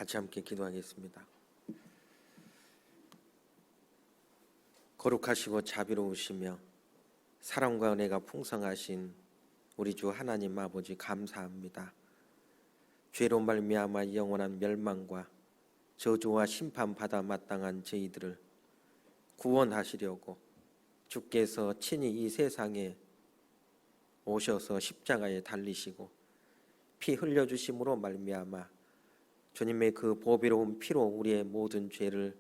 같이 함께 기도하겠습니다. 거룩하시고 자비로우시며 사랑과 은혜가 풍성하신 우리 주 하나님 아버지 감사합니다. 죄로 말미암아 영원한 멸망과 저주와 심판받아 마땅한 저희들을 구원하시려고 주께서 친히 이 세상에 오셔서 십자가에 달리시고 피 흘려주심으로 말미암아 주님의 그 보배로운 피로 우리의 모든 죄를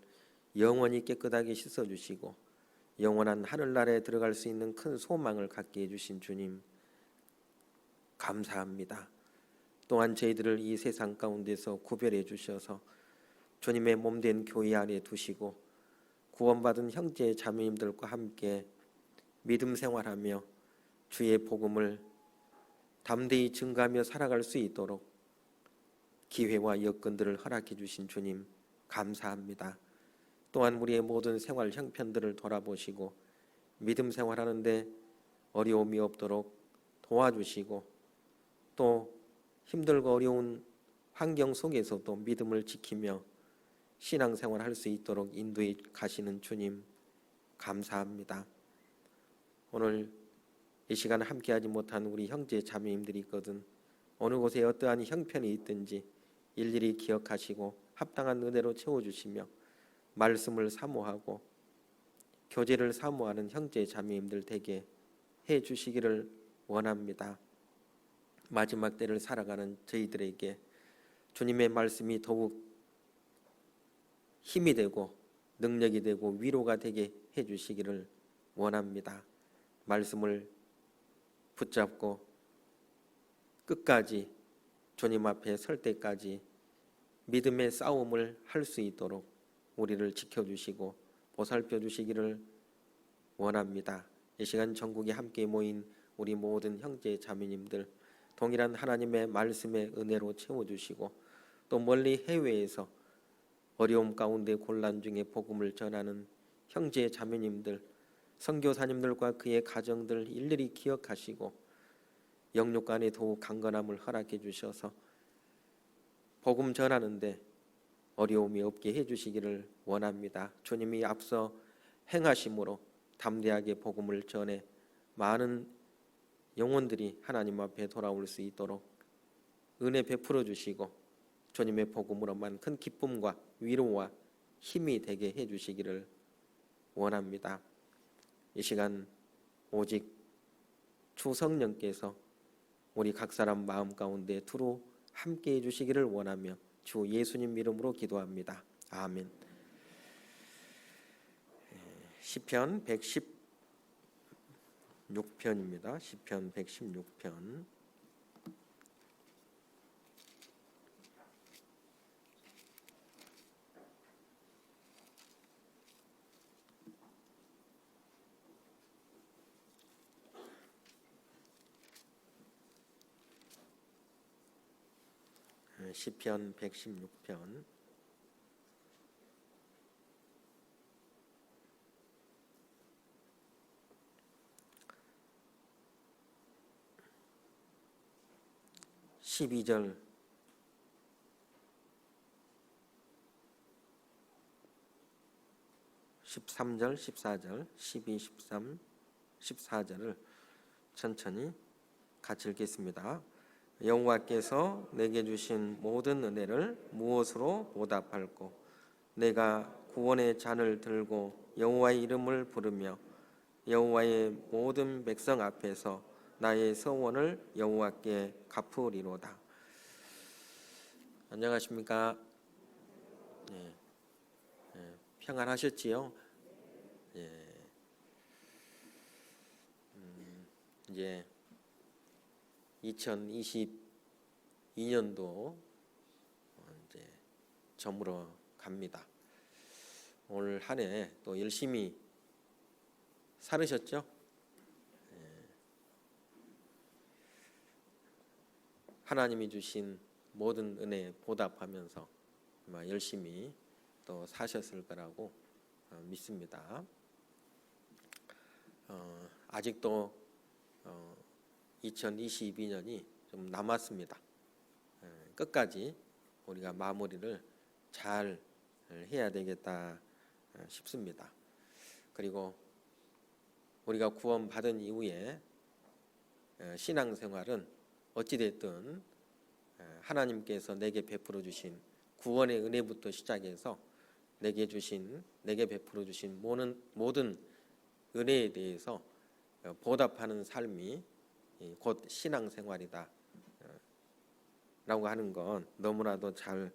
영원히 깨끗하게 씻어주시고 영원한 하늘나라에 들어갈 수 있는 큰 소망을 갖게 해주신 주님 감사합니다. 또한 저희들을 이 세상 가운데서 구별해 주셔서 주님의 몸된 교회 안에 두시고 구원받은 형제 자매님들과 함께 믿음 생활하며 주의 복음을 담대히 증가하며 살아갈 수 있도록 기회와 여건들을 허락해 주신 주님 감사합니다. 또한 우리의 모든 생활 형편들을 돌아보시고 믿음 생활하는데 어려움이 없도록 도와주시고 또 힘들고 어려운 환경 속에서도 믿음을 지키며 신앙생활 할 수 있도록 인도해 가시는 주님 감사합니다. 오늘 이 시간 함께하지 못한 우리 형제 자매님들이 있거든 어느 곳에 어떠한 형편이 있든지 일일이 기억하시고 합당한 은혜로 채워주시며 말씀을 사모하고 교제를 사모하는 형제 자매님들 되게 해주시기를 원합니다. 마지막 때를 살아가는 저희들에게 주님의 말씀이 더욱 힘이 되고 능력이 되고 위로가 되게 해주시기를 원합니다. 말씀을 붙잡고 끝까지 주님 앞에 설 때까지 믿음의 싸움을 할 수 있도록 우리를 지켜주시고 보살펴 주시기를 원합니다. 이 시간 전국에 함께 모인 우리 모든 형제 자매님들 동일한 하나님의 말씀의 은혜로 채워주시고 또 멀리 해외에서 어려움 가운데 곤란 중에 복음을 전하는 형제 자매님들 선교사님들과 그의 가정들 일일이 기억하시고 영육 간에 더욱 강건함을 허락해 주셔서 복음 전하는데 어려움이 없게 해주시기를 원합니다. 주님이 앞서 행하심으로 담대하게 복음을 전해 많은 영혼들이 하나님 앞에 돌아올 수 있도록 은혜 베풀어 주시고 주님의 복음으로만 큰 기쁨과 위로와 힘이 되게 해주시기를 원합니다. 이 시간 오직 주 성령께서 우리 각 사람 마음 가운데 두루 함께 해주시기를 원하며 주 예수님 이름으로 기도합니다. 아멘. 시편 116편입니다. 시편 116편. 시편 116편 12절 13절 14절 12, 13, 14절을 천천히 같이 읽겠습니다. 여호와께서 내게 주신 모든 은혜를 무엇으로 보답할꼬? 내가 구원의 잔을 들고 여호와의 이름을 부르며 여호와의 모든 백성 앞에서 나의 서원을 여호와께 갚으리로다. 안녕하십니까? 평안하셨지요? 이제 2022년도 이제 저물어 갑니다. 올 한 해 또 열심히 살으셨죠? 하나님이 주신 모든 은혜에 보답하면서 열심히 또 사셨을 거라고 믿습니다. 아직도 2022년이 좀 남았습니다. 끝까지 우리가 마무리를 잘 해야 되겠다 싶습니다. 그리고 우리가 구원받은 이후에 신앙생활은 어찌됐든 하나님께서 내게 베풀어 주신 구원의 은혜부터 시작해서 내게 베풀어 주신 모든 은혜에 대해서 보답하는 삶이 곧 신앙생활이다 라고 하는 건 너무나도 잘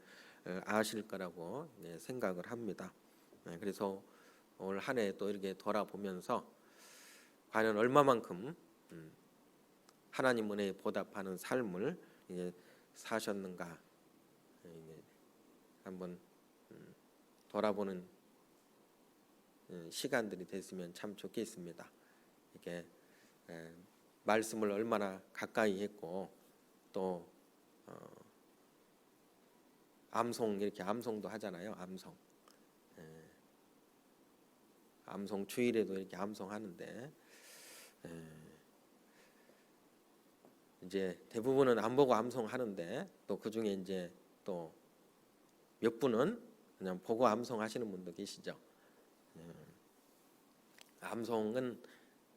아실 거라고 생각을 합니다. 그래서 올 한 해 또 이렇게 돌아보면서 과연 얼마만큼 하나님 은혜에 보답하는 삶을 사셨는가 한번 돌아보는 시간들이 됐으면 참 좋겠습니다. 이렇게 말씀을 얼마나 가까이 했고 또 이렇게 암송도 하잖아요. 암송 주일에도 이렇게 암송하는데 이제 대부분은 안 보고 암송하는데 또 그 중에 이제 또 몇 분은 그냥 보고 암송하시는 분도 계시죠. 암송은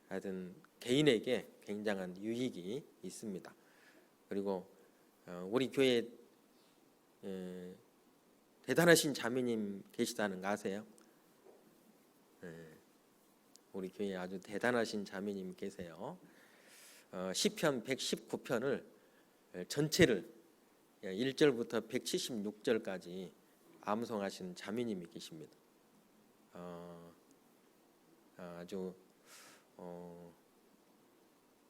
하여튼 개인에게 굉장한 유익이 있습니다. 그리고 우리 교회에 대단하신 자매님 계시다는 거 아세요? 우리 교회에 아주 대단하신 자매님 계세요. 시편 119편을 전체를 1절부터 176절까지 암송하신 자매님이 계십니다. 아주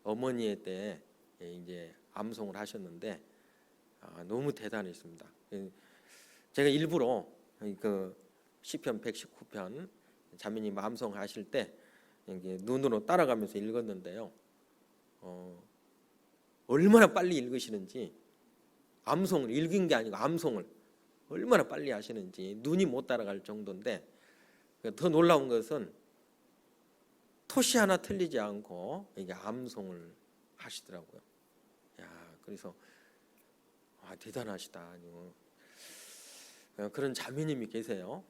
어머니의 때 이제 암송을 하셨는데 너무 대단했습니다. 제가 일부러 그 시편 119편 자매님 암송하실 때 눈으로 따라가면서 읽었는데요. 얼마나 빨리 읽으시는지 암송을 읽은 게 아니고 암송을 얼마나 빨리 하시는지 눈이 못 따라갈 정도인데 더 놀라운 것은 토시 하나 틀리지 않고 이게 암송을 하시더라고요. 그래서 대단하시다. 그런 자매님이 계세요.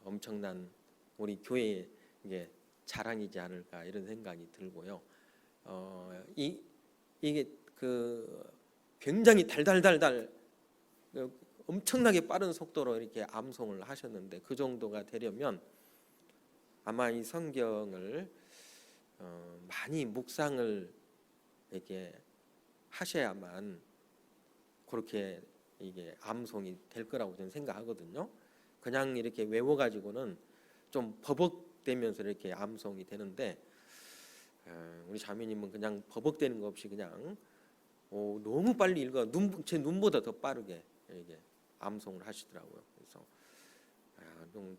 엄청난 우리 교회의 이게 자랑이지 않을까 이런 생각이 들고요. 이게 굉장히 달달달달 엄청나게 빠른 속도로 이렇게 암송을 하셨는데 그 정도가 되려면 아마 이 성경을 많이 묵상을 이렇게 하셔야만 그렇게 이게 암송이 될 거라고 저는 생각하거든요. 그냥 이렇게 외워가지고는 좀 버벅대면서 이렇게 암송이 되는데 우리 자매님은 그냥 버벅대는 거 없이 그냥 너무 빨리 읽어 제 눈보다 더 빠르게 이게 암송을 하시더라고요. 그래서 좀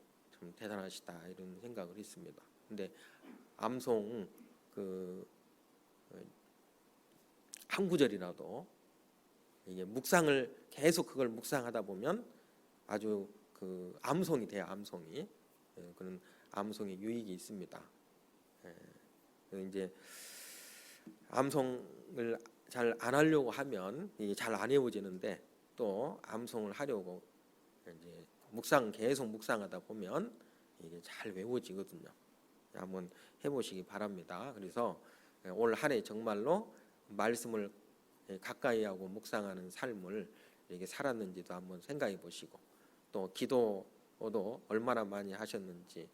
대단하시다 이런 생각을 했습니다. 근데 암송 한 구절이라도 이게 묵상을 계속 그걸 묵상하다 보면 아주 암송이 돼요. 암송이 그런 암송의 유익이 있습니다. 이제 암송을 잘 안 하려고 하면 이게 잘 안 외워지는데 또 암송을 하려고 이제 계속 묵상하다 보면 이게 잘 외워지거든요. 한번 해보시기 바랍니다. 그래서 올 한 해 정말로 말씀을 가까이 하고 묵상하는 삶을 이렇게 살았는지도 한번 생각해 보시고 또 기도도 얼마나 많이 하셨는지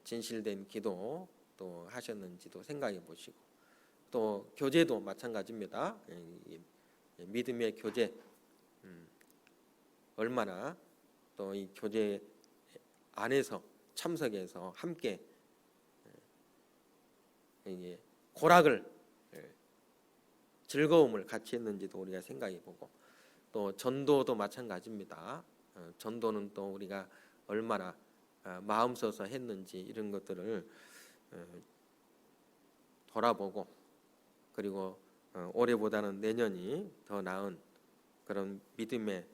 진실된 기도 또 하셨는지도 생각해 보시고 또 교제도 마찬가지입니다. 믿음의 교제 얼마나 또 이 교제 안에서 참석해서 함께 고락을 즐거움을 같이 했는지도 우리가 생각해 보고 또 전도도 마찬가지입니다. 전도는 또 우리가 얼마나 마음 써서 했는지 이런 것들을 돌아보고 그리고 올해보다는 내년이 더 나은 그런 믿음의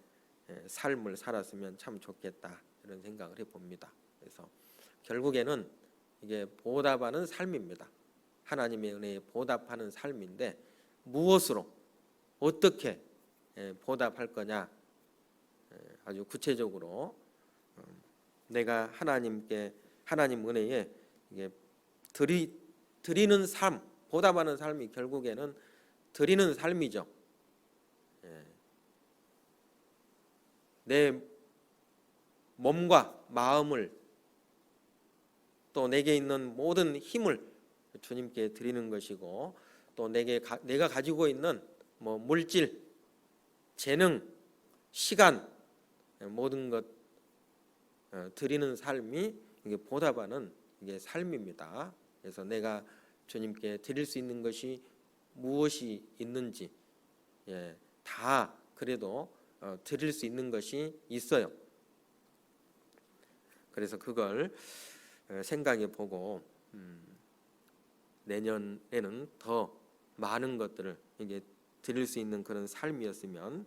삶을 살았으면 참 좋겠다 이런 생각을 해봅니다. 그래서 결국에는 이게 보답하는 삶입니다. 하나님의 은혜에 보답하는 삶인데 무엇으로 어떻게 보답할 거냐 아주 구체적으로 내가 하나님 은혜에 이게 드리는 삶, 보답하는 삶이 결국에는 드리는 삶이죠. 내 몸과 마음을 또 내게 있는 모든 힘을 주님께 드리는 것이고, 또 내가 가지고 있는 물질, 재능, 시간, 모든 것 드리는 삶이 이게 보답하는 이게 삶입니다. 그래서 내가 주님께 드릴 수 있는 것이 무엇이 있는지, 다 그래도 드릴 수 있는 것이 있어요. 그래서 그걸 생각해 보고 내년에는 더 많은 것들을 이게 드릴 수 있는 그런 삶이었으면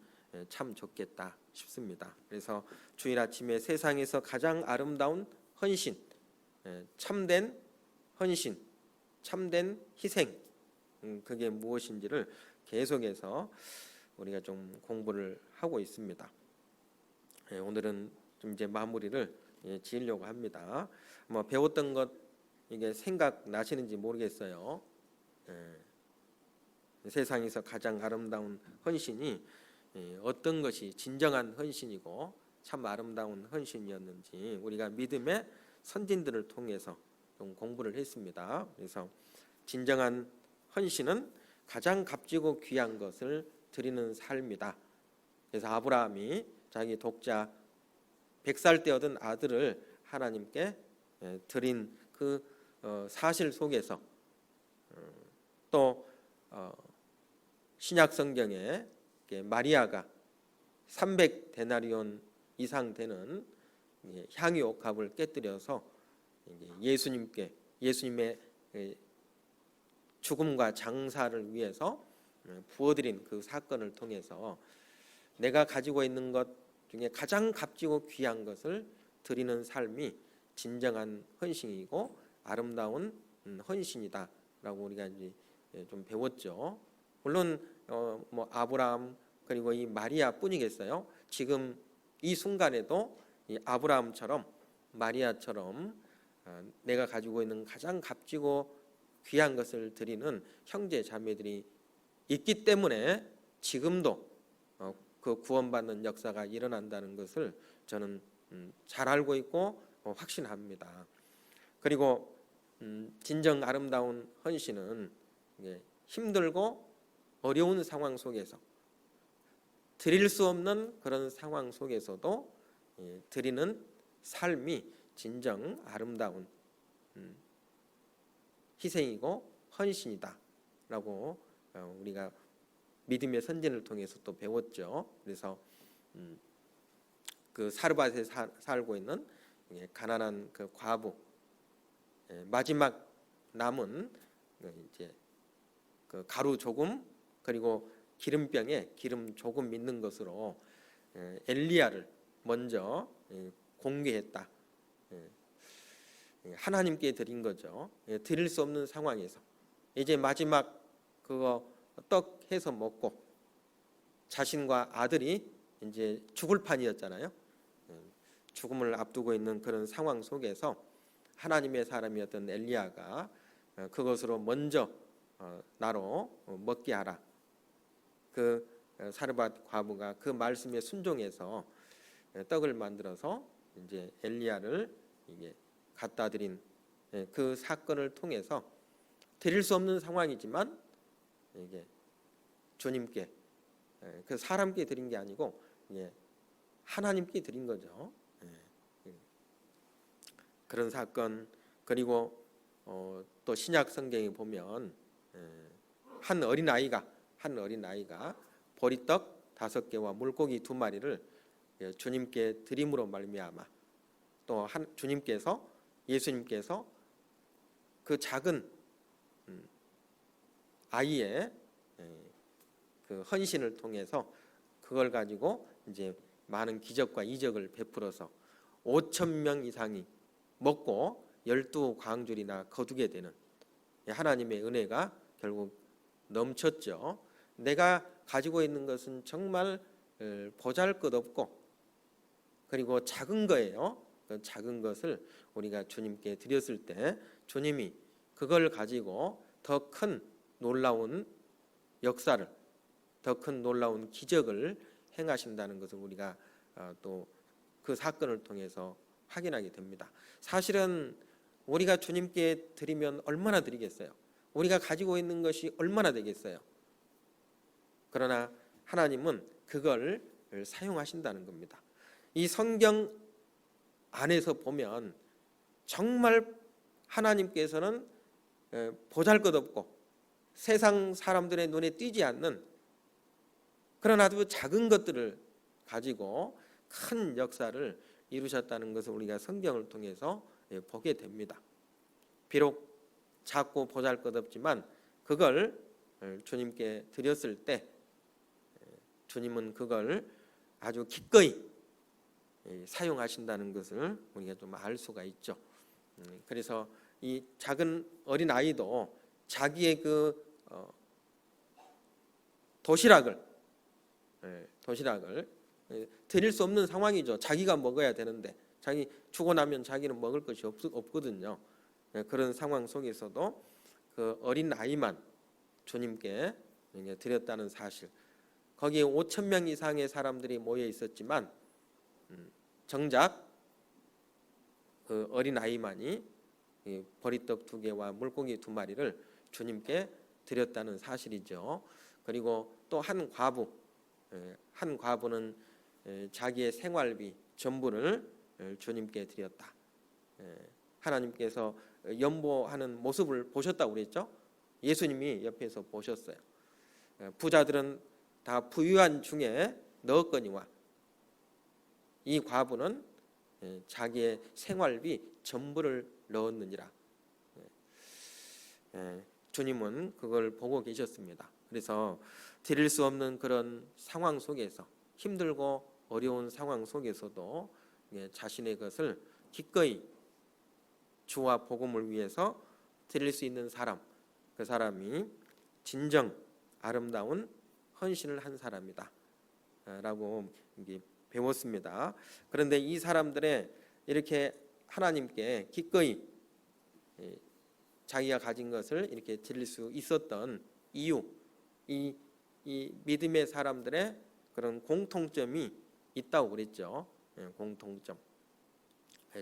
참 좋겠다 싶습니다. 그래서 주일 아침에 세상에서 가장 아름다운 헌신, 참된 헌신, 참된 희생, 그게 무엇인지를 계속해서 우리가 좀 공부를 하고 있습니다. 오늘은 좀 이제 마무리를 지으려고 합니다. 배웠던 것 이게 생각나시는지 모르겠어요. 세상에서 가장 아름다운 헌신이 어떤 것이 진정한 헌신이고 참 아름다운 헌신이었는지 우리가 믿음의 선진들을 통해서 좀 공부를 했습니다. 그래서 진정한 헌신은 가장 값지고 귀한 것을 드리는 삶이다. 그래서 아브라함이 자기 독자 100살 때 얻은 아들을 하나님께 드린 그 사실 속에서 또 신약 성경에 마리아가 300데나리온 이상 되는 향유 옥합을 깨뜨려서 예수님의 죽음과 장사를 위해서 부어드린 그 사건을 통해서 내가 가지고 있는 것 중에 가장 값지고 귀한 것을 드리는 삶이 진정한 헌신이고 아름다운 헌신이다라고 우리가 이제 좀 배웠죠. 물론 아브라함 그리고 이 마리아뿐이겠어요. 지금 이 순간에도 이 아브라함처럼 마리아처럼 내가 가지고 있는 가장 값지고 귀한 것을 드리는 형제 자매들이 있기 때문에 지금도 그 구원받는 역사가 일어난다는 것을 저는 잘 알고 있고 확신합니다. 그리고 진정 아름다운 헌신은 힘들고 어려운 상황 속에서 드릴 수 없는 그런 상황 속에서도 드리는 삶이 진정 아름다운 희생이고 헌신이다라고 우리가 믿음의 선진을 통해서 또 배웠죠. 그래서 그 사르밧에 살고 있는 가난한 그 과부, 마지막 남은 이제 그 가루 조금 그리고 기름병에 기름 조금 있는 것으로 엘리야를 먼저 공개했다. 하나님께 드린 거죠. 드릴 수 없는 상황에서 이제 마지막 그거 떡 해서 먹고 자신과 아들이 이제 죽을 판이었잖아요. 죽음을 앞두고 있는 그런 상황 속에서 하나님의 사람이었던 엘리야가 그것으로 먼저 나로 먹게 하라. 그 사르밧 과부가 그 말씀에 순종해서 떡을 만들어서 이제 엘리야를 이게 갖다 드린 그 사건을 통해서 드릴 수 없는 상황이지만 이게 주님께 그 사람께 드린 게 아니고 하나님께 드린 거죠. 그런 사건. 그리고 또 신약 성경에 보면 한 어린아이가 보리떡 5개와 물고기 2마리를 주님께 드림으로 말미암아 또 예수님께서 그 작은 아이의 그 헌신을 통해서 그걸 가지고 이제 많은 기적과 이적을 베풀어서 5,000명 이상이 먹고 12광줄이나 거두게 되는 하나님의 은혜가 결국 넘쳤죠. 내가 가지고 있는 것은 정말 보잘것없고 그리고 작은 거예요. 그 작은 것을 우리가 주님께 드렸을 때 주님이 그걸 가지고 더 큰 놀라운 역사를, 더 큰 놀라운 기적을 행하신다는 것을 우리가 또 그 사건을 통해서 확인하게 됩니다. 사실은 우리가 주님께 드리면 얼마나 드리겠어요? 우리가 가지고 있는 것이 얼마나 되겠어요? 그러나 하나님은 그걸 사용하신다는 겁니다. 이 성경 안에서 보면 정말 하나님께서는 보잘것없고 세상 사람들의 눈에 띄지 않는 그런 아주 작은 것들을 가지고 큰 역사를 이루셨다는 것을 우리가 성경을 통해서 보게 됩니다. 비록 작고 보잘것없지만 그걸 주님께 드렸을 때 주님은 그걸 아주 기꺼이 사용하신다는 것을 우리가 좀 알 수가 있죠. 그래서 이 작은 어린 아이도 자기의 그 도시락을 드릴 수 없는 상황이죠. 자기가 먹어야 되는데 자기 죽고 나면 자기는 먹을 것이 없거든요. 그런 상황 속에서도 그 어린 아이만 주님께 드렸다는 사실. 거기에 5,000명 이상의 사람들이 모여 있었지만 정작 그 어린 아이만이 보리떡 2개와 물고기 2마리를 주님께 드렸다는 사실이죠. 그리고 또 한 과부는 자기의 생활비 전부를 주님께 드렸다. 하나님께서 연보하는 모습을 보셨다고 그랬죠. 예수님이 옆에서 보셨어요. 부자들은 다 부유한 중에 넣었거니와 이 과부는 자기의 생활비 전부를 넣었느니라. 주님은 그걸 보고 계셨습니다. 그래서 드릴 수 없는 그런 상황 속에서, 힘들고 어려운 상황 속에서도 자신의 것을 기꺼이 주와 복음을 위해서 드릴 수 있는 사람, 그 사람이 진정 아름다운 헌신을 한 사람이다 라고 배웠습니다. 그런데 이 사람들의 이렇게 하나님께 기꺼이 자기가 가진 것을 이렇게 드릴 수 있었던 이유, 이 믿음의 사람들의 그런 공통점이 있다고 그랬죠. 공통점.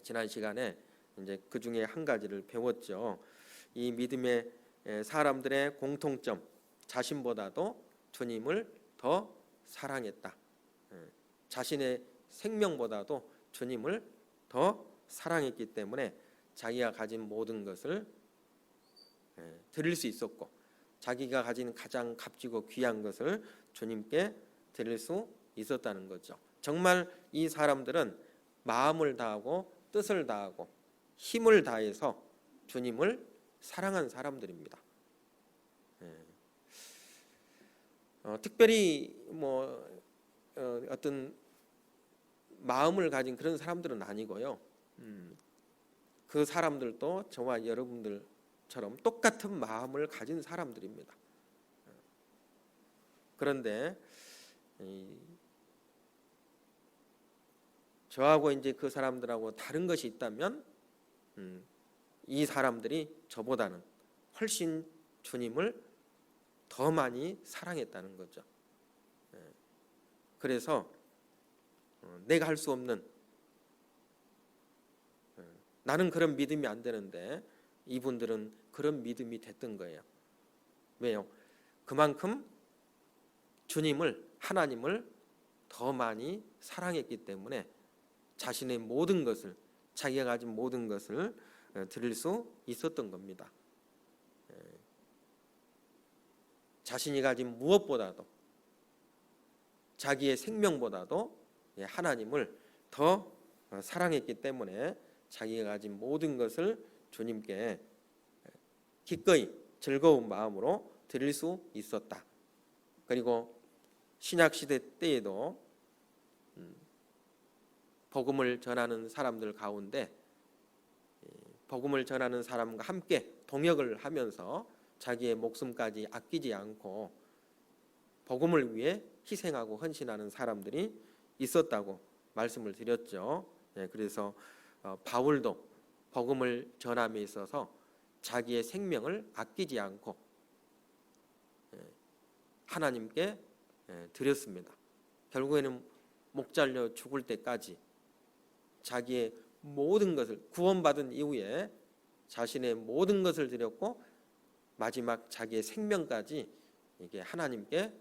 지난 시간에 이제 그 중에 한 가지를 배웠죠. 이 믿음의 사람들의 공통점, 자신보다도 주님을 더 사랑했다. 자신의 생명보다도 주님을 더 사랑했기 때문에 자기가 가진 모든 것을 드릴 수 있었고, 자기가 가진 가장 값지고 귀한 것을 주님께 드릴 수 있었다는 거죠. 정말 이 사람들은 마음을 다하고 뜻을 다하고 힘을 다해서 주님을 사랑한 사람들입니다. 특별히 어떤 마음을 가진 그런 사람들은 아니고요. 그 사람들도 저와 여러분들처럼 똑같은 마음을 가진 사람들입니다. 그런데 저하고 이제 그 사람들하고 다른 것이 있다면 이 사람들이 저보다는 훨씬 주님을 더 많이 사랑했다는 거죠. 그래서 내가 할 수 없는, 나는 그런 믿음이 안 되는데 이분들은 그런 믿음이 됐던 거예요. 왜요? 그만큼 주님을, 하나님을 더 많이 사랑했기 때문에 자신의 모든 것을, 자기가 가진 모든 것을 드릴 수 있었던 겁니다. 자신이 가진 무엇보다도, 자기의 생명보다도 하나님을 더 사랑했기 때문에 자기가 가진 모든 것을 주님께 기꺼이 즐거운 마음으로 드릴 수 있었다. 그리고 신약시대 때에도 복음을 전하는 사람들 가운데 복음을 전하는 사람과 함께 동역을 하면서 자기의 목숨까지 아끼지 않고 복음을 위해 희생하고 헌신하는 사람들이 있었다고 말씀을 드렸죠. 그래서 바울도 복음을 전함에 있어서 자기의 생명을 아끼지 않고 하나님께 드렸습니다. 결국에는 목 잘려 죽을 때까지 자기의 모든 것을, 구원받은 이후에 자신의 모든 것을 드렸고 마지막 자기의 생명까지 이게 하나님께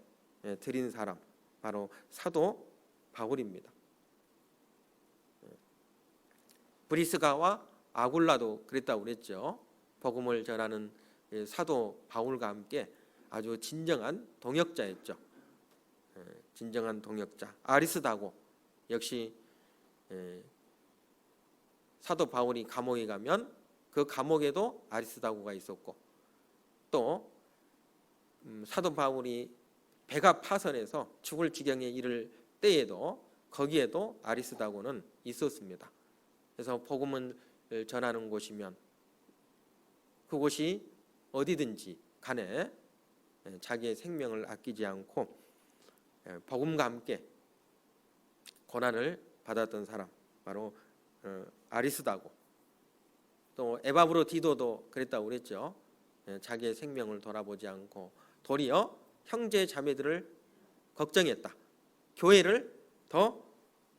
드린 사람, 바로 사도 바울입니다. 브리스가와 아굴라도 그랬다고 그랬죠. 복음을 전하는 사도 바울과 함께 아주 진정한 동역자였죠. 진정한 동역자. 아리스다고 역시 사도 바울이 감옥에 가면 그 감옥에도 아리스다고가 있었고, 또 사도 바울이 배가 파선해서 죽을 지경에 이를 때에도 거기에도 아리스다고는 있었습니다. 그래서 복음을 전하는 곳이면 그곳이 어디든지 간에 자기의 생명을 아끼지 않고 복음과 함께 고난을 받았던 사람, 바로 아리스다고. 또 에바브로디도도 그랬다고 그랬죠. 자기의 생명을 돌아보지 않고 도리어 형제 자매들을 걱정했다. 교회를 더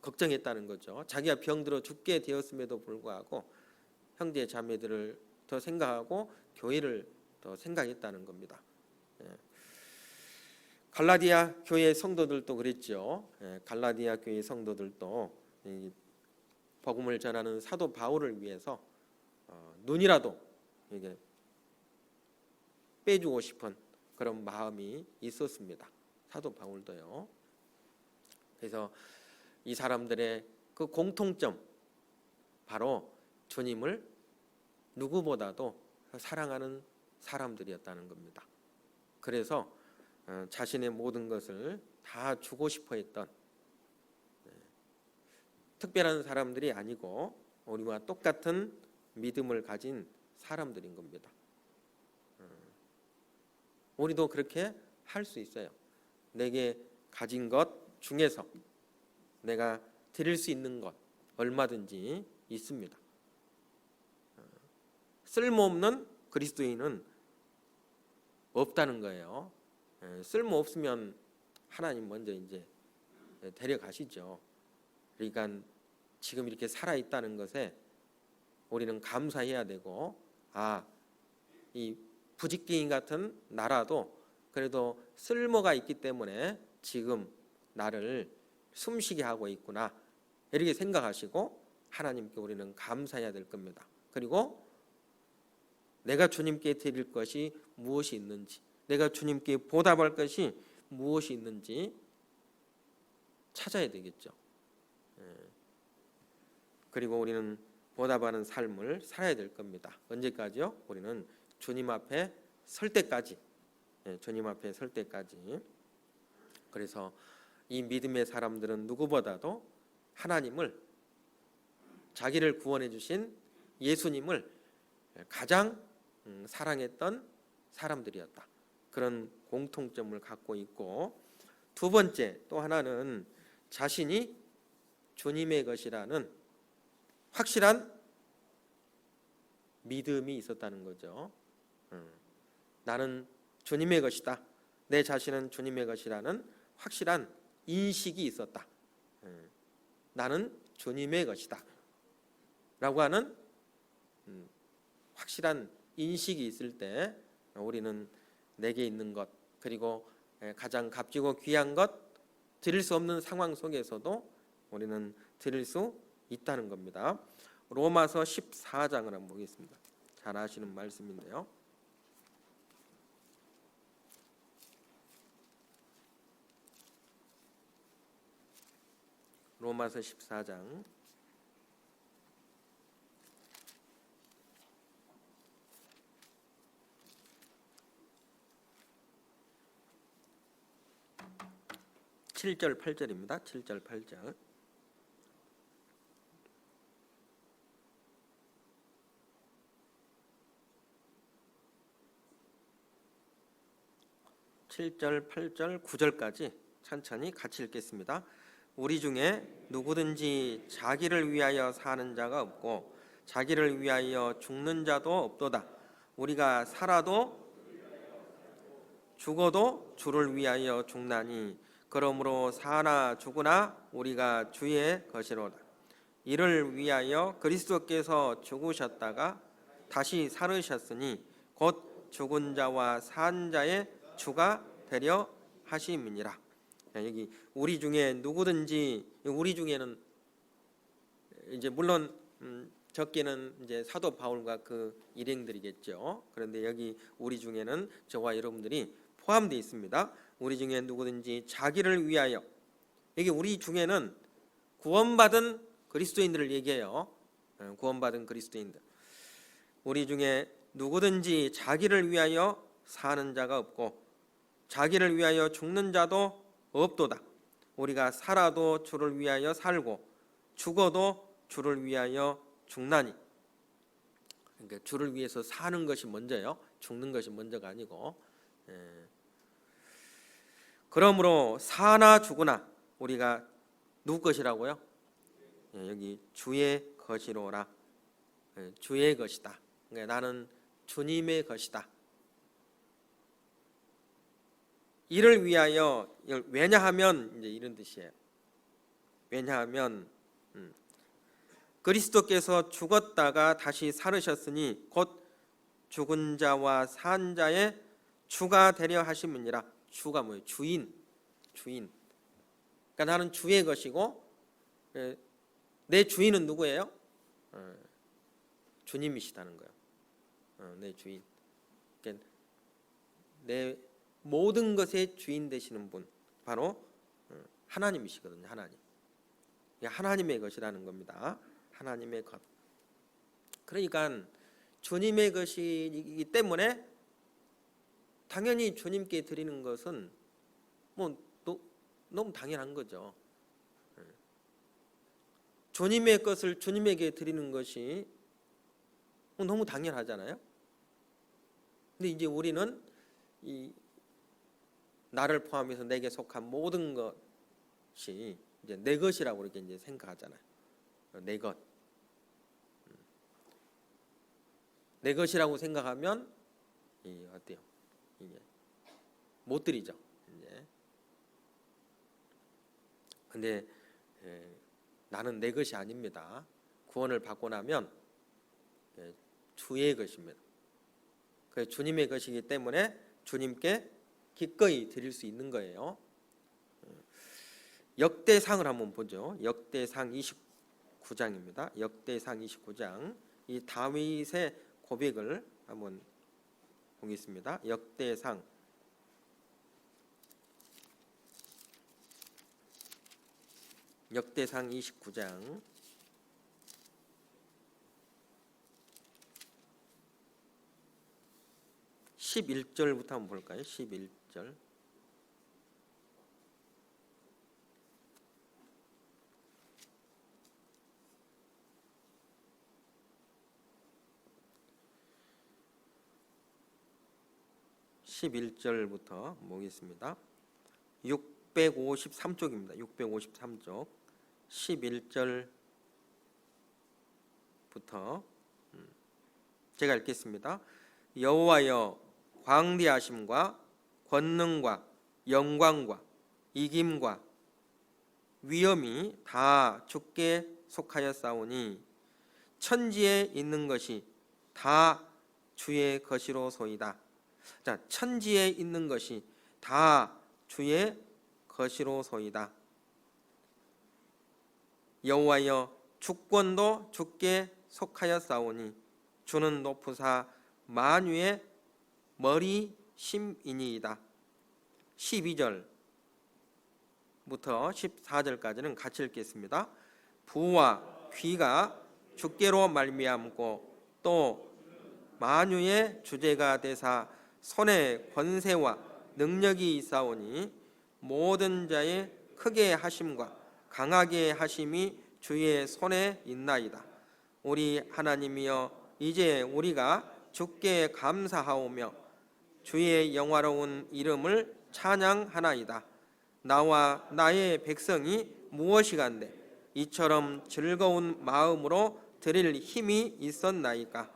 걱정했다는 거죠. 자기가 병들어 죽게 되었음에도 불구하고 형제 자매들을 더 생각하고 교회를 더 생각했다는 겁니다. 갈라디아 교회 성도들도 그랬죠. 갈라디아 교회 성도들도 복음을 전하는 사도 바울을 위해서 눈이라도 이게 빼주고 싶은 그런 마음이 있었습니다. 사도 바울도요. 그래서 이 사람들의 그 공통점, 바로 주님을 누구보다도 사랑하는 사람들이었다는 겁니다. 그래서 자신의 모든 것을 다 주고 싶어 했던 특별한 사람들이 아니고 우리와 똑같은 믿음을 가진 사람들인 겁니다. 우리도 그렇게 할 수 있어요. 내게 가진 것 중에서 내가 드릴 수 있는 것 얼마든지 있습니다. 쓸모없는 그리스도인은 없다는 거예요. 쓸모 없으면 하나님 먼저 이제 데려가시죠. 그러니까 지금 이렇게 살아 있다는 것에 우리는 감사해야 되고, 이 부직개인 같은 나라도 그래도 쓸모가 있기 때문에 지금 나를 숨쉬게 하고 있구나, 이렇게 생각하시고 하나님께 우리는 감사해야 될 겁니다. 그리고 내가 주님께 드릴 것이 무엇이 있는지, 내가 주님께 보답할 것이 무엇이 있는지 찾아야 되겠죠. 그리고 우리는 보답하는 삶을 살아야 될 겁니다. 언제까지요? 우리는 주님 앞에 설 때까지. 주님 앞에 설 때까지. 그래서 이 믿음의 사람들은 누구보다도 하나님을, 자기를 구원해 주신 예수님을 가장 사랑했던 사람들이었다. 그런 공통점을 갖고 있고, 두 번째 또 하나는 자신이 주님의 것이라는 확실한 믿음이 있었다는 거죠. 나는 주님의 것이다. 내 자신은 주님의 것이라는 확실한 인식이 있었다. 나는 주님의 것이다 라고 하는 확실한 인식이 있을 때 우리는 내게 있는 것, 그리고 가장 값지고 귀한 것, 드릴 수 없는 상황 속에서도 우리는 드릴 수 있다는 겁니다. 로마서 14장을 한번 보겠습니다. 잘 아시는 말씀인데요. 로마서 14장 7절 8절입니다. 7절 8절. (7절) (8절) (9절까지) 천천히 같이 읽겠습니다. 우리 중에 누구든지 자기를 위하여 사는 자가 없고 자기를 위하여 죽는 자도 없도다. 우리가 살아도 죽어도 주를 위하여 죽나니 그러므로 사나 죽으나 우리가 주의 것이로다. 이를 위하여 그리스도께서 죽으셨다가 다시 살으셨으니 곧 죽은 자와 산 자의 주가 되려 하심이니라. 여기 우리 중에 누구든지, 우리 중에는 이제 물론 적게는 이제 사도 바울과 그 일행들이겠죠. 그런데 여기 우리 중에는 저와 여러분들이 포함되어 있습니다. 우리 중에 누구든지 자기를 위하여, 여기 우리 중에는 구원받은 그리스도인들을 얘기해요. 구원받은 그리스도인들. 우리 중에 누구든지 자기를 위하여 사는 자가 없고 자기를 위하여 죽는 자도 없도다. 우리가 살아도 주를 위하여 살고 죽어도 주를 위하여 죽나니. 그러니까 주를 위해서 사는 것이 먼저요. 죽는 것이 먼저가 아니고. 그러므로 사나 죽으나 우리가 누구 것이라고요? 여기 주의 것이로라. 주의 것이다. 그러니까 나는 주님의 것이다. 이를 위하여, 왜냐하면 이제 이런 뜻이에요. 왜냐하면 그리스도께서 죽었다가 다시 살으셨으니 곧 죽은 자와 산 자의 주가 되려 하심이니라. 주가 뭐예요? 주인. 그러니까 나는 주의 것이고 내 주인은 누구예요? 주님이시다는 거예요. 내 주인. 그러니까 내 모든 것의 주인 되시는 분 바로 하나님이시거든요. 하나님. 하나님의 것이라는 겁니다. 하나님의 것. 그러니까 주님의 것이기 때문에 당연히 주님께 드리는 것은 뭐 너무 당연한 거죠. 주님의 것을 주님에게 드리는 것이 너무 당연하잖아요. 근데 이제 우리는 이 나를 포함해서 내게 속한 모든 것이 이제 내 것이라고 이렇게 이제 생각하잖아요. 내 것. 내 것이라고 생각하면 어때요? 이게 못 드리죠. 이제. 근데 나는 내 것이 아닙니다. 구원을 받고 나면 주의 것입니다. 그 주님의 것이기 때문에 주님께 기꺼이 드릴 수 있는 거예요. 역대상을 한번 보죠. 역대상 29장입니다. 역대상 29장. 이 다윗의 고백을 한번 보겠습니다. 역대상 29장 11절부터 한번 볼까요? 11절. (11절부터) 보겠습니다. 653쪽입니다. 653쪽 11절부터 제가 읽겠습니다. 여호와여, 광대하심과 권능과 영광과 이김과 위엄이 다 주께 속하였사오니 천지에 있는 것이 다 주의 것이로소이다. 자, 천지에 있는 것이 다 주의 것이로소이다. 여호와여, 주권도 주께 속하였사오니 주는 높으사 만유의 머리심이니이다. 12절부터 14절까지는 같이 읽겠습니다. 부와 귀가 주께로 말미암고 또 만유의 주제가 되사 손에 권세와 능력이 있사오니 모든 자의 크게 하심과 강하게 하심이 주의 손에 있나이다. 우리 하나님이여, 이제 우리가 주께 감사하오며 주의 영화로운 이름을 찬양하나이다. 나와 나의 백성이 무엇이간데 이처럼 즐거운 마음으로 드릴 힘이 있었나이까.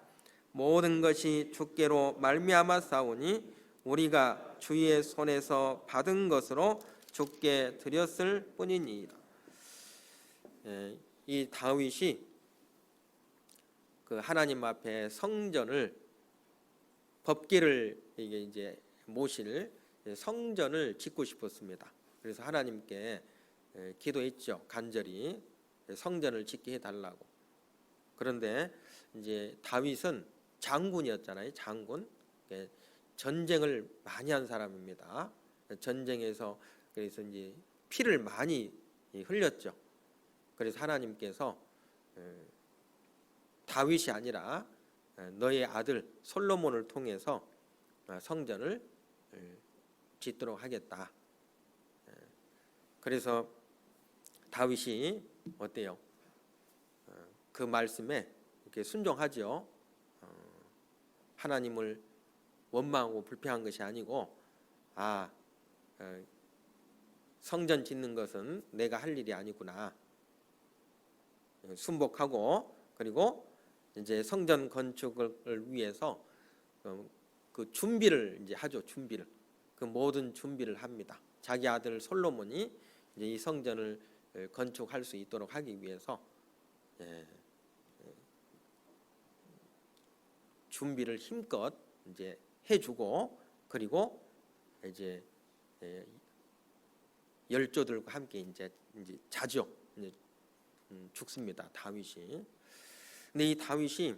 모든 것이 주께로 말미암아 싸우니 우리가 주의 손에서 받은 것으로 주께 드렸을 뿐이니이다. 이 다윗이 그 하나님 앞에 성전을 법궤를 이게 이제 모실 성전을 짓고 싶었습니다. 그래서 하나님께 기도했죠. 간절히 성전을 짓게 해달라고. 그런데 이제 다윗은 장군이었잖아요. 장군. 전쟁을 많이 한 사람입니다. 전쟁에서 그래서 이제 피를 많이 흘렸죠. 그래서 하나님께서 다윗이 아니라 너의 아들 솔로몬을 통해서 성전을 짓도록 하겠다. 그래서 다윗이 어때요? 그 말씀에 이렇게 순종하죠. 하나님을 원망하고 불평한 것이 아니고 성전 짓는 것은 내가 할 일이 아니구나. 순복하고 그리고 이제 성전 건축을 위해서 그 준비를 이제 하죠. 준비를 그 모든 준비를 합니다. 자기 아들 솔로몬이 이제 이 성전을 건축할 수 있도록 하기 위해서 준비를 힘껏 이제 해주고 그리고 이제 열조들과 함께 이제 자죠. 이제 죽습니다. 다윗이. 근데 이 다윗이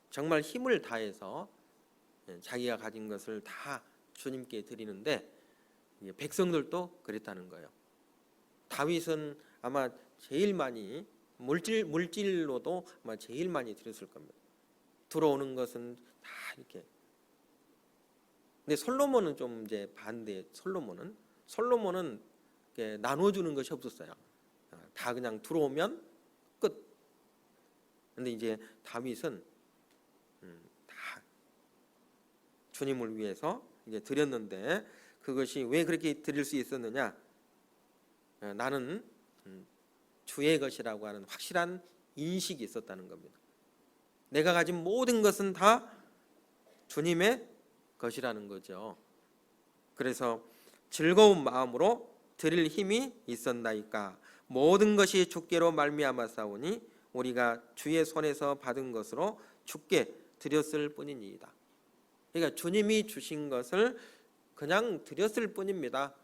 정말 힘을 다해서 자기가 가진 것을 다 주님께 드리는데 백성들도 그랬다는 거예요. 다윗은 아마 제일 많이 물질로도 아마 제일 많이 드렸을 겁니다. 들어오는 것은 다 이렇게. 근데 솔로몬은 좀 이제 반대. 솔로몬은 이렇게 나눠주는 것이 없었어요. 다 그냥 들어오면 끝. 근데 이제 다윗은 다 주님을 위해서 이제 드렸는데 그것이 왜 그렇게 드릴 수 있었느냐? 나는 주의 것이라고 하는 확실한 인식이 있었다는 겁니다. 내가 가진 모든 것은 다 주님의 것이라는 거죠. 그래서 즐거운 마음으로 드릴 힘이 있었나이까. 모든 것이 주께로 말미암아 싸우니 우리가 주의 손에서 받은 것으로 주께 드렸을 뿐이니이다. 그러니까 주님이 주신 것을 그냥 드렸을 뿐입니다.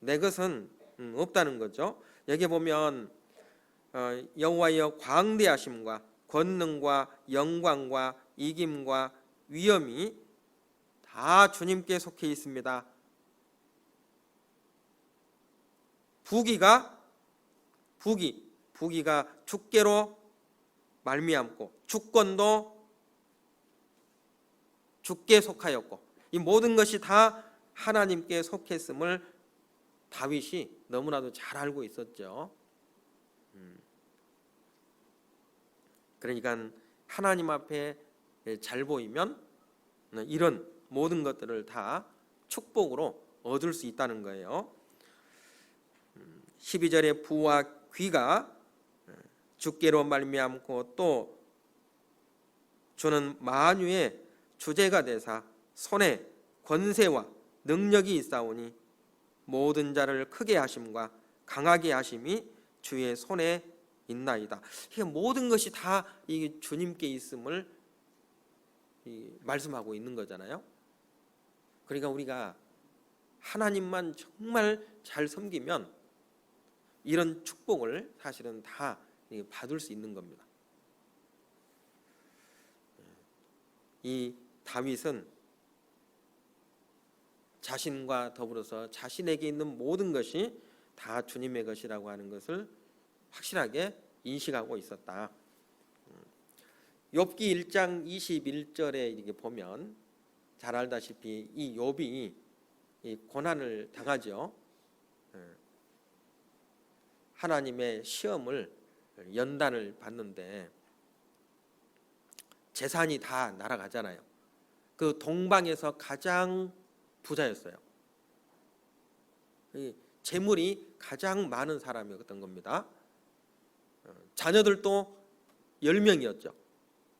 내 것은 없다는 거죠. 여기 보면 여호와여 광대하심과 권능과 영광과 이김과 위엄이 다 주님께 속해 있습니다. 부귀가 주께로 말미암고 주권도 주께 속하였고 이 모든 것이 다 하나님께 속했음을 다윗이 너무나도 잘 알고 있었죠. 그러니까 하나님 앞에 잘 보이면 이런 모든 것들을 다 축복으로 얻을 수 있다는 거예요. 12절에 부와 귀가 주께로 말미암고 또 주는 만유의 주제가 되사 손에 권세와 능력이 있사오니 모든 자를 크게 하심과 강하게 하심이 주의 손에 있나이다. 모든 것이 다 이 주님께 있음을 말씀하고 있는 거잖아요. 그러니까 우리가 하나님만 정말 잘 섬기면 이런 축복을 사실은 다 받을 수 있는 겁니다. 이 다윗은 자신과 더불어서 자신에게 있는 모든 것이 다 주님의 것이라고 하는 것을 확실하게 인식하고 있었다. 욥기 1장 21절에 이렇게 보면 잘 알다시피 이 욥이 이 고난을 당하죠. 하나님의 시험을 연단을 받는데 재산이 다 날아가잖아요. 그 동방에서 가장 부자였어요. 재물이 가장 많은 사람이었던 겁니다. 자녀들도 10명이었죠.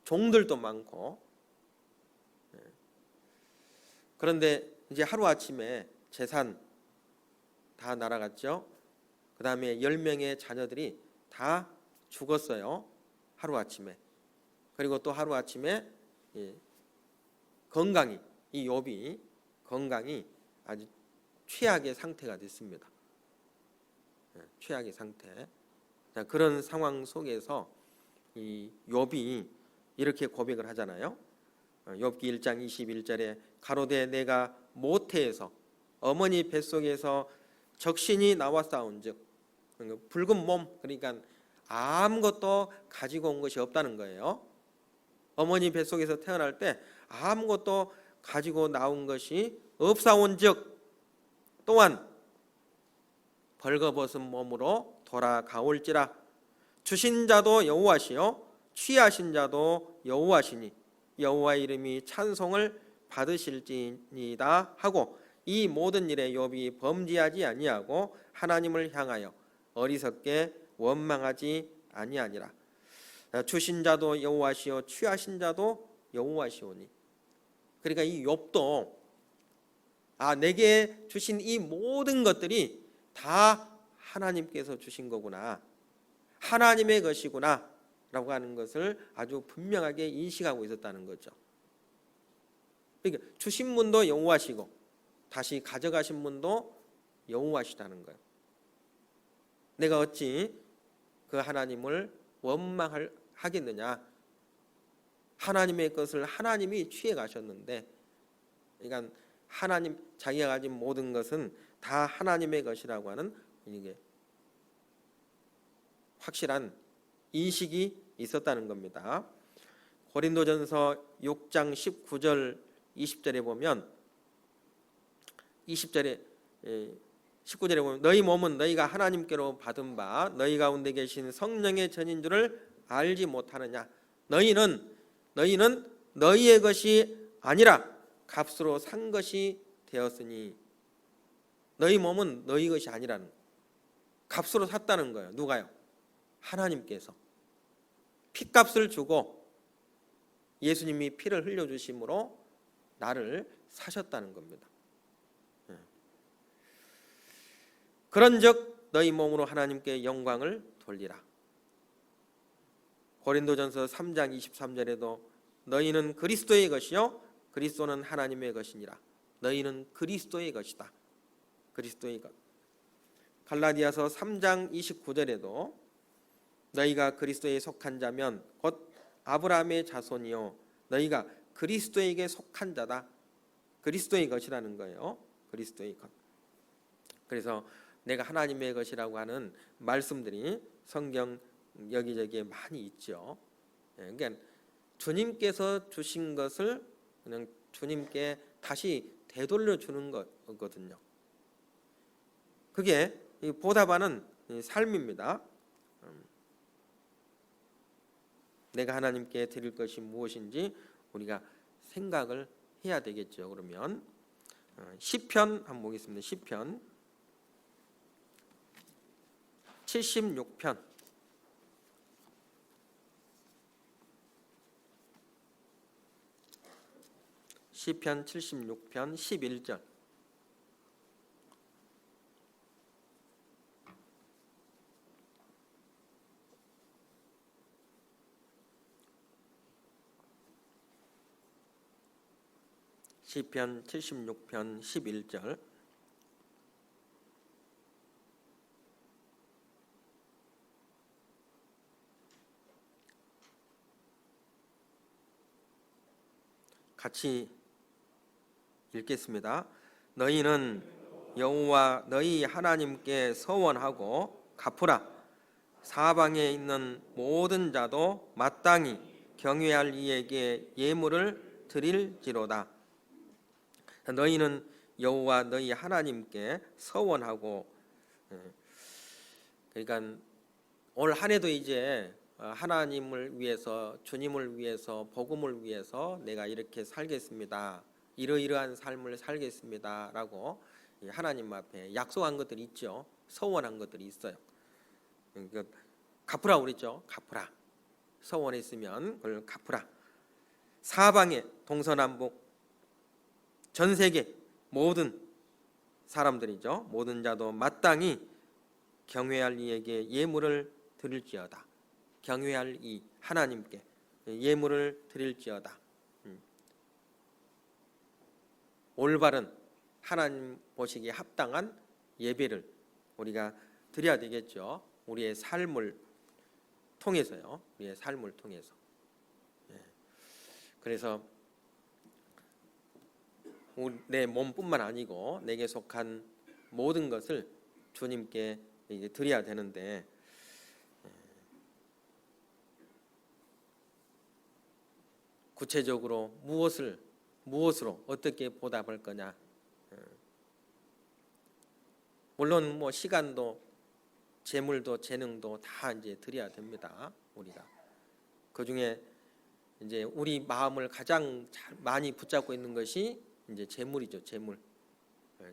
종들도 많고. 그런데 이제 하루아침에 재산 다 날아갔죠. 그 다음에 10명의 자녀들이 다 죽었어요. 하루아침에. 그리고 또 하루아침에 건강이, 이 욥이 건강이 아주 최악의 상태가 됐습니다. 최악의 상태. 그런 상황 속에서 이 욥이 이렇게 고백을 하잖아요. 욥기 1장 21절에 가로되 내가 모태에서 어머니 뱃속에서 적신이 나와 싸운즉, 붉은 몸, 그러니까 아무것도 가지고 온 것이 없다는 거예요. 어머니 뱃속에서 태어날 때 아무것도 가지고 나온 것이 없사온즉 또한 벌거벗은 몸으로 돌아가올지라. 주신 자도 여호와시요 취하신 자도 여호와시니 여호와의 이름이 찬송을 받으실지니이다 하고, 이 모든 일에 욥이 범죄하지 아니하고 하나님을 향하여 어리석게 원망하지 아니하니라. 주신 자도 여호와시요 취하신 자도 여호와시오니. 그러니까 이 욥도 내게 주신 이 모든 것들이 다 하나님께서 주신 거구나, 하나님의 것이구나 라고 하는 것을 아주 분명하게 인식하고 있었다는 거죠. 그러니까 주신 분도 여호와시고 다시 가져가신 분도 여호와시다는 거예요. 내가 어찌 그 하나님을 원망하겠느냐. 하나님의 것을 하나님이 취해 가셨는데, 그러니까 하나님, 자기가 가진 모든 것은 다 하나님의 것이라고 하는 이게 확실한 인식이 있었다는 겁니다. 고린도전서 6장 19절 20절에 보면 20절에 19절에 보면 너희 몸은 너희가 하나님께로 받은 바 너희 가운데 계신 성령의 전인 줄을 알지 못하느냐. 너희는 너희의 것이 아니라 값으로 산 것이 되었으니. 너희 몸은 너희 것이 아니라는, 값으로 샀다는 거예요. 누가요? 하나님께서 피값을 주고 예수님이 피를 흘려주심으로 나를 사셨다는 겁니다. 그런즉 너희 몸으로 하나님께 영광을 돌리라. 고린도전서 3장 23절에도 너희는 그리스도의 것이요 그리스도는 하나님의 것이니라. 너희는 그리스도의 것이다. 그리스도의 것. 갈라디아서 3장 29절에도 너희가 그리스도에 속한 자면 곧 아브라함의 자손이요 너희가 그리스도에게 속한 자다. 그리스도의 것이라는 거예요. 그리스도의 것. 그래서 내가 하나님의 것이라고 하는 말씀들이 성경 여기저기에 많이 있죠. 그러니까 주님께서 주신 것을 그냥 주님께 다시 되돌려 주는 거거든요. 그게 보답하는 삶입니다. 내가 하나님께 드릴 것이 무엇인지 우리가 생각을 해야 되겠죠. 그러면 시편 한번 보겠습니다. 시편 76편 시편 76편 11절. 시편 76편 11절. 같이 읽겠습니다. 너희는 여호와 너희 하나님께 서원하고 갚으라. 사방에 있는 모든 자도 마땅히 경외할 이에게 예물을 드릴지로다. 너희는 여호와 너희 하나님께 서원하고, 그러니까 올 한 해도 이제 하나님을 위해서, 주님을 위해서, 복음을 위해서 내가 이렇게 살겠습니다, 이러이러한 삶을 살겠습니다 라고 하나님 앞에 약속한 것들이 있죠. 서원한 것들이 있어요. 그러니까 갚으라 그랬죠. 갚으라. 서원했으면 그걸 갚으라. 사방에 동서남북 전 세계 모든 사람들이죠. 모든 자도 마땅히 경외할 이에게 예물을 드릴지어다. 경외할 이 하나님께 예물을 드릴지어다. 올바른 하나님 보시기에 합당한 예배를 우리가 드려야 되겠죠. 우리의 삶을 통해서요. 우리의 삶을 통해서. 그래서 내 몸뿐만 아니고 내게 속한 모든 것을 주님께 이제 드려야 되는데 구체적으로 무엇으로 어떻게 보답할 거냐? 물론 뭐 시간도 재물도 재능도 다 이제 드려야 됩니다. 우리가 그 중에 이제 우리 마음을 가장 많이 붙잡고 있는 것이 이제 재물이죠.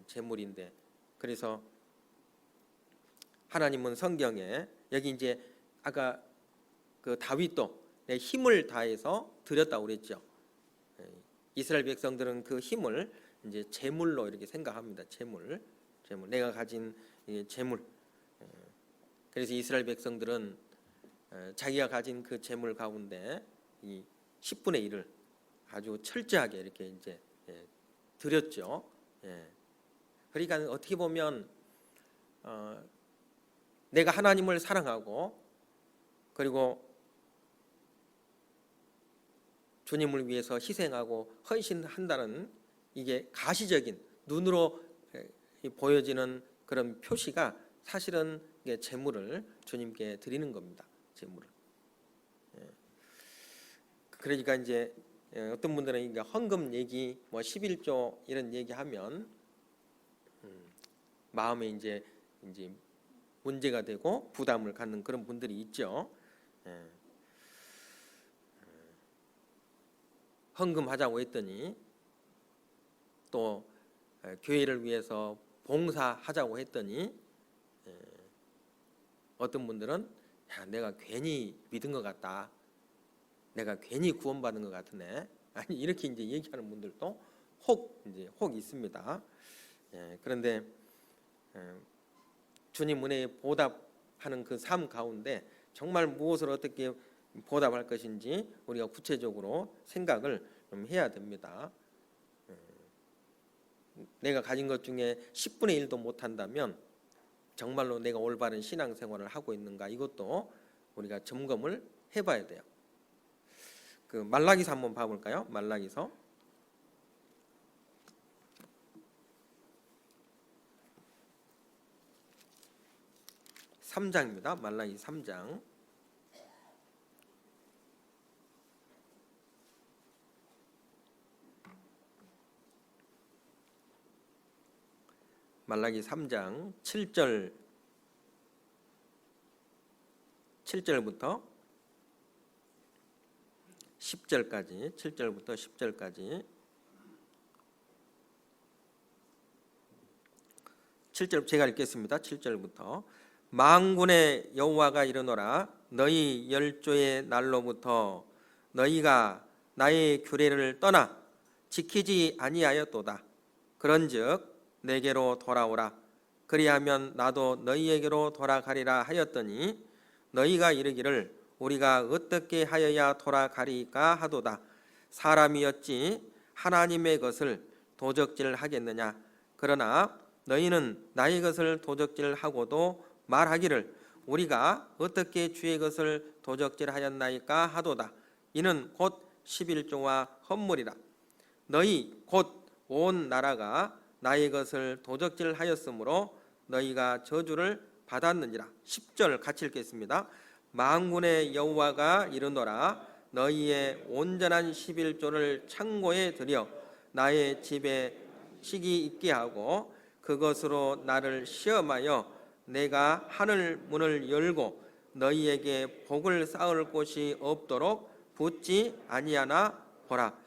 재물인데 그래서 하나님은 성경에 여기 이제 아까 그 다윗도 내 힘을 다해서 드렸다고 그랬죠. 이스라엘 백성들은 그 힘을 이제 재물로 이렇게 생각합니다. 재물 내가 가진 재물. 그래서 이스라엘 백성들은 자기가 가진 그 재물 가운데 이 10분의 1을 아주 철저하게 이렇게 이제 드렸죠. 그러니까 어떻게 보면 내가 하나님을 사랑하고 그리고 주님을 위해서 희생하고 헌신한다는 이게 가시적인 눈으로 보여지는 그런 표시가 사실은 재물을 주님께 드리는 겁니다. 재물을. 그러니까 이제 어떤 분들은 헌금 얘기, 뭐 11조 이런 얘기하면 마음에 이제 문제가 되고 부담을 갖는 그런 분들이 있죠. 헌금하자고 했더니 또 교회를 위해서 봉사하자고 했더니 어떤 분들은 야, 내가 괜히 믿은 것 같다. 내가 괜히 구원받은 것 같으네. 아니 이렇게 이제 얘기하는 분들도 혹 있습니다. 그런데 주님 은혜에 보답하는 그 삶 가운데 정말 무엇을 어떻게 보답할 것인지 우리가 구체적으로 생각을 좀 해야 됩니다. 내가 가진 것 중에 10분의 1도 못한다면 정말로 내가 올바른 신앙생활을 하고 있는가 이것도 우리가 점검을 해봐야 돼요. 그 말라기서 한번 봐볼까요? 말라기서 3장입니다. 말라기 3장 말라기 3장 7절부터 10절까지 7절부터 10절까지 7절 제가 읽겠습니다. 7절부터 만군의 여호와가 이르노라 너희 열조의 날로부터 너희가 나의 규례를 떠나 지키지 아니하였도다. 그런즉 내게로 돌아오라. 그리하면 나도 너희에게로 돌아가리라 하였더니 너희가 이르기를 우리가 어떻게 하여야 돌아가리까 하도다. 사람이었지 하나님의 것을 도적질하겠느냐. 그러나 너희는 나의 것을 도적질하고도 말하기를 우리가 어떻게 주의 것을 도적질하였나이까 하도다. 이는 곧 11조와 헌물이라. 너희 곧 온 나라가 나의 것을 도적질하였으므로 너희가 저주를 받았느니라. 10절 같이 읽겠습니다. 만군의 여호와가 이르노라 너희의 온전한 11조를 창고에 들여 나의 집에 식이 있게 하고 그것으로 나를 시험하여 내가 하늘 문을 열고 너희에게 복을 쌓을 곳이 없도록 붙지 아니하나 보라.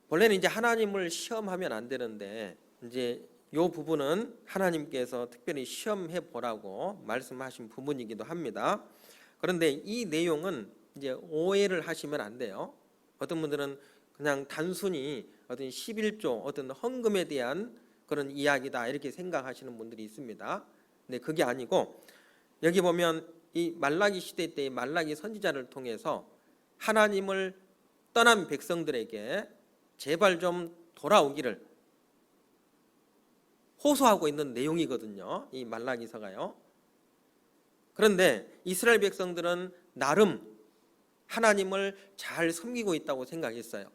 원래는 이제 하나님을 시험하면 안 되는데 이제 부분은 하나님께서 특별히 시험해 보라고 말씀하신 부분이기도 합니다. 그런데 이 내용은 이제 오해를 하시면 안 돼요. 어떤 분들은 그냥 단순히 어떤 11조 어떤 헌금에 대한 그런 이야기다 이렇게 생각하시는 분들이 있습니다. 근데 그게 아니고 여기 보면 이 말라기 시대 때의 말라기 선지자를 통해서 하나님을 떠난 백성들에게 제발 좀 돌아오기를 호소하고 있는 내용이거든요. 이 말라기서가요. 그런데 이스라엘 백성들은 나름 하나님을 잘 섬기고 있다고 생각했어요.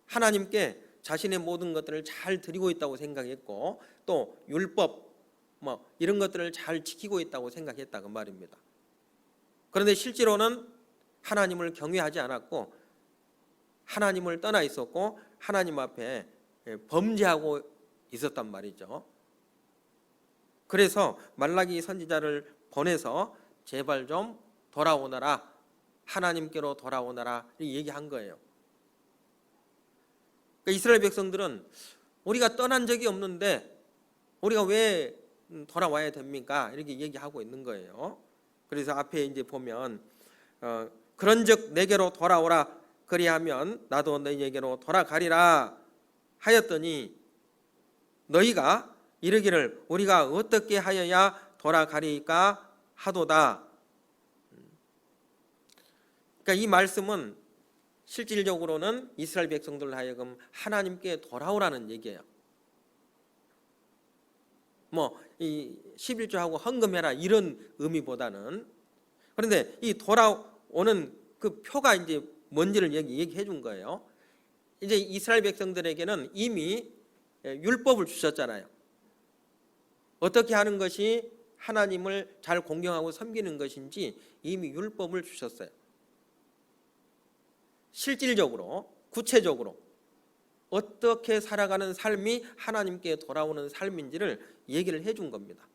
하나님께 자신의 모든 것들을 잘 드리고 있다고 생각했고 또 율법 이런 것들을 잘 지키고 있다고 생각했다 그 말입니다. 그런데 실제로는 하나님을 경외하지 않았고 하나님을 떠나 있었고 하나님 앞에 범죄하고 있었단 말이죠. 그래서 말라기 선지자를 보내서 제발 좀 돌아오너라, 하나님께로 돌아오너라 얘기한 거예요. 그러니까 이스라엘 백성들은 우리가 떠난 적이 없는데 우리가 왜 돌아와야 됩니까? 이렇게 얘기하고 있는 거예요. 그래서 앞에 이제 보면 그런즉 내게로 돌아오라, 그리하면 나도 너희에게로 돌아가리라 하였더니 너희가 이르기를 우리가 어떻게 하여야 돌아가리까 하도다. 그러니까 이 말씀은 실질적으로는 이스라엘 백성들 하여금 하나님께 돌아오라는 얘기예요. 이 11조하고 헌금해라 이런 의미보다는. 그런데 이 돌아오는 그 표가 이제 뭔지를 얘기해 준 거예요. 이제 이스라엘 백성들에게는 이미 율법을 주셨잖아요. 어떻게 하는 것이 하나님을 잘 공경하고 섬기는 것인지 이미 율법을 주셨어요. 실질적으로 구체적으로 어떻게 살아가는 삶이 하나님께 돌아오는 삶인지를 얘기를 해준 겁니다.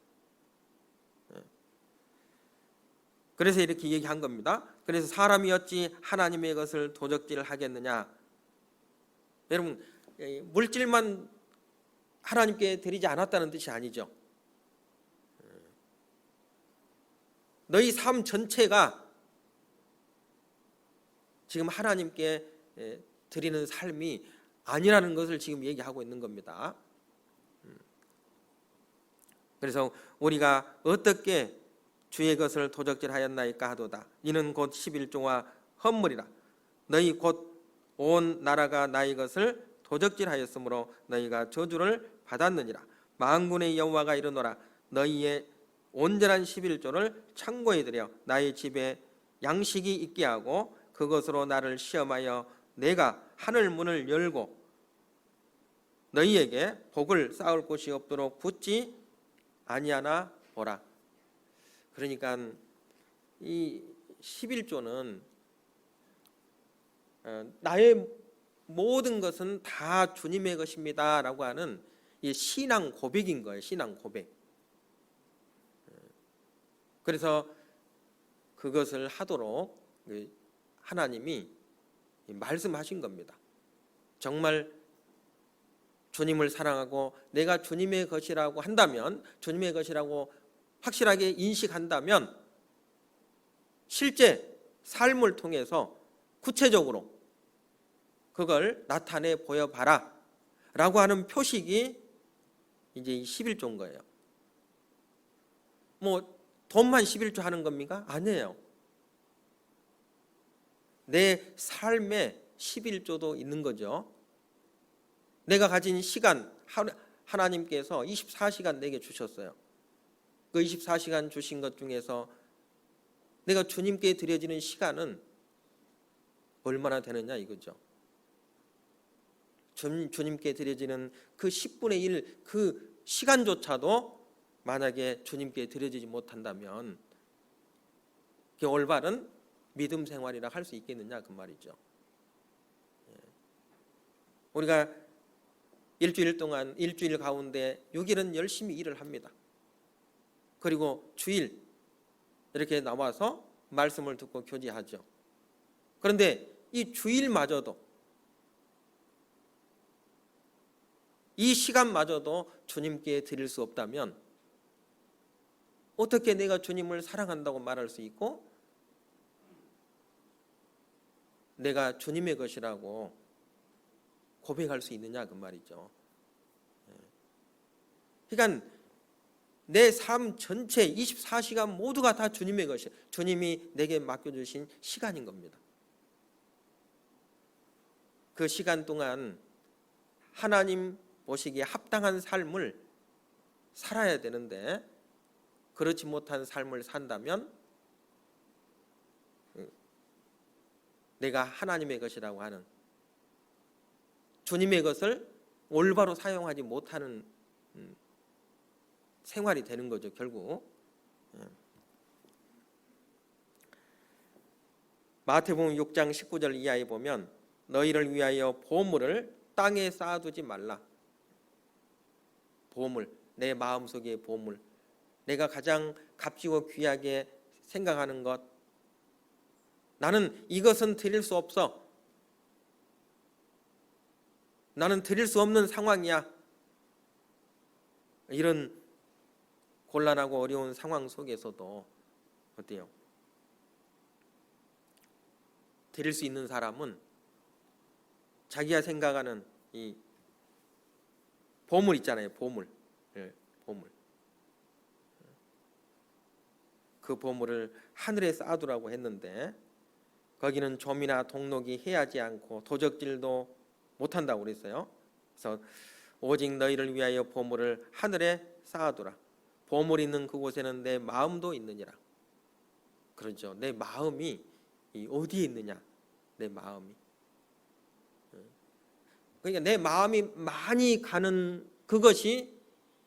그래서 이렇게 얘기한 겁니다. 그래서 사람이 어찌 하나님의 것을 도적질 하겠느냐. 여러분, 물질만 하나님께 드리지 않았다는 뜻이 아니죠. 너희 삶 전체가 지금 하나님께 드리는 삶이 아니라는 것을 지금 얘기하고 있는 겁니다. 그래서 우리가 어떻게 주의 것을 도적질하였나이까 하도다. 이는 곧 11조와 헌물이라. 너희 곧 온 나라가 나의 것을 도적질하였으므로 너희가 저주를 받았느니라. 만군의 여호와가 이르노라. 너희의 온전한 11조를 창고에 들여 나의 집에 양식이 있게 하고 그것으로 나를 시험하여 내가 하늘 문을 열고 너희에게 복을 쌓을 곳이 없도록 붙지 아니하나 보라. 그러니까 이 11조는 나의 모든 것은 다 주님의 것입니다 라고 하는 이 신앙 고백인 거예요. 신앙 고백. 그래서 그것을 하도록 하나님이 말씀하신 겁니다. 정말 주님을 사랑하고 내가 주님의 것이라고 한다면, 주님의 것이라고 확실하게 인식한다면 실제 삶을 통해서 구체적으로 그걸 나타내 보여봐라 라고 하는 표식이 이제 11조인 거예요. 돈만 11조 하는 겁니까? 아니에요. 내 삶에 11조도 있는 거죠. 내가 가진 시간, 하나님께서 24시간 내게 주셨어요. 그 24시간 주신 것 중에서 내가 주님께 드려지는 시간은 얼마나 되느냐 이거죠. 주님께 드려지는 그 10분의 1 그 시간조차도 만약에 주님께 드려지지 못한다면 그 올바른 믿음 생활이라 할 수 있겠느냐 그 말이죠. 우리가 일주일 가운데 6일은 열심히 일을 합니다. 그리고 주일 이렇게 나와서 말씀을 듣고 교제하죠. 그런데 이 주일마저도 이 시간마저도 주님께 드릴 수 없다면 어떻게 내가 주님을 사랑한다고 말할 수 있고 내가 주님의 것이라고 고백할 수 있느냐 그 말이죠. 그러니까 내 삶 전체 24시간 모두가 다 주님의 것이에요. 주님이 내게 맡겨주신 시간인 겁니다. 그 시간 동안 하나님 보시기에 합당한 삶을 살아야 되는데 그렇지 못한 삶을 산다면 내가 하나님의 것이라고 하는 주님의 것을 올바로 사용하지 못하는 생활이 되는 거죠, 결국. 마태복음 6장 19절 이하에 보면 너희를 위하여 보물을 땅에 쌓아두지 말라. 보물, 내 마음속의 보물, 내가 가장 값지고 귀하게 생각하는 것, 나는 이것은 드릴 수 없어. 나는 드릴 수 없는 상황이야. 이런 곤란하고 어려운 상황 속에서도 어때요? 드릴 수 있는 사람은 자기가 생각하는 이 보물 있잖아요. 보물. 보물. 그 보물을 하늘에 쌓아두라고 했는데 거기는 좀이나 동록이 해하지 않고 도적질도 못한다고 그랬어요. 그래서 오직 너희를 위하여 보물을 하늘에 쌓아두라. 보물 있는 그곳에는 내 마음도 있느니라. 그렇죠. 내 마음이 어디에 있느냐? 내 마음이. 그러니까 내 마음이 많이 가는 그것이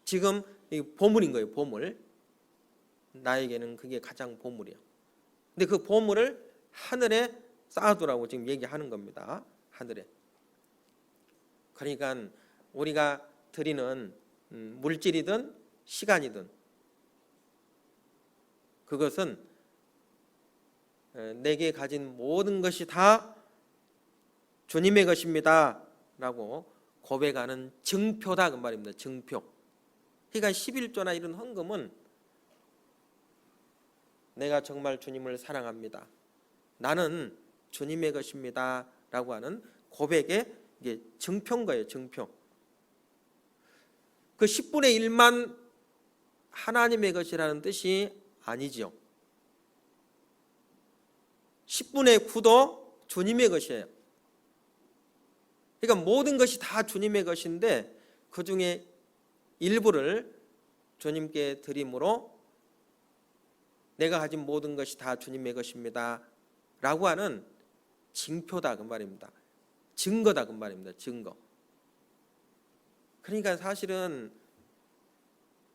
지금 보물인 거예요. 보물. 나에게는 그게 가장 보물이에요. 근데 그 보물을 하늘에 쌓아두라고 지금 얘기하는 겁니다. 하늘에. 그러니까 우리가 드리는 물질이든 시간이든 그것은 내게 가진 모든 것이 다 주님의 것입니다 라고 고백하는 증표다 그 말입니다. 증표. 그러니까 11조나 이런 헌금은 내가 정말 주님을 사랑합니다. 나는 주님의 것입니다 라고 하는 고백의 이게 증표인 거예요. 증표. 그 10분의 1만 하나님의 것이라는 뜻이 아니죠. 10분의 9도 주님의 것이에요. 그러니까 모든 것이 다 주님의 것인데 그 중에 일부를 주님께 드림으로 내가 가진 모든 것이 다 주님의 것입니다 라고 하는 징표다 그 말입니다. 증거다 그 말입니다. 증거. 그러니까 사실은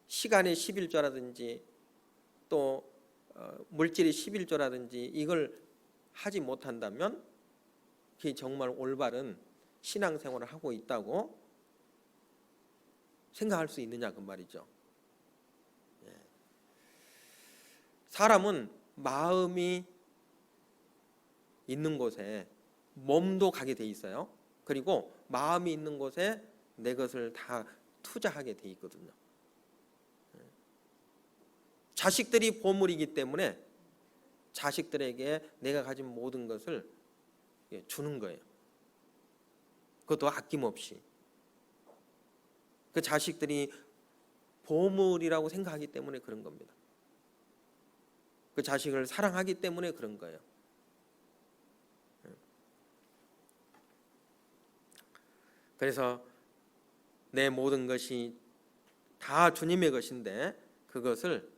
시간의 11조라든지 또 물질의 11조라든지 이걸 하지 못한다면 그게 정말 올바른 신앙생활을 하고 있다고 생각할 수 있느냐 그 말이죠. 사람은 마음이 있는 곳에 몸도 가게 돼 있어요. 그리고 마음이 있는 곳에 내 것을 다 투자하게 돼 있거든요. 자식들이 보물이기 때문에 자식들에게 내가 가진 모든 것을 주는 거예요. 그것도 아낌없이. 그 자식들이 보물이라고 생각하기 때문에 그런 겁니다. 그 자식을 사랑하기 때문에 그런 거예요. 그래서 내 모든 것이 다 주님의 것인데 그것을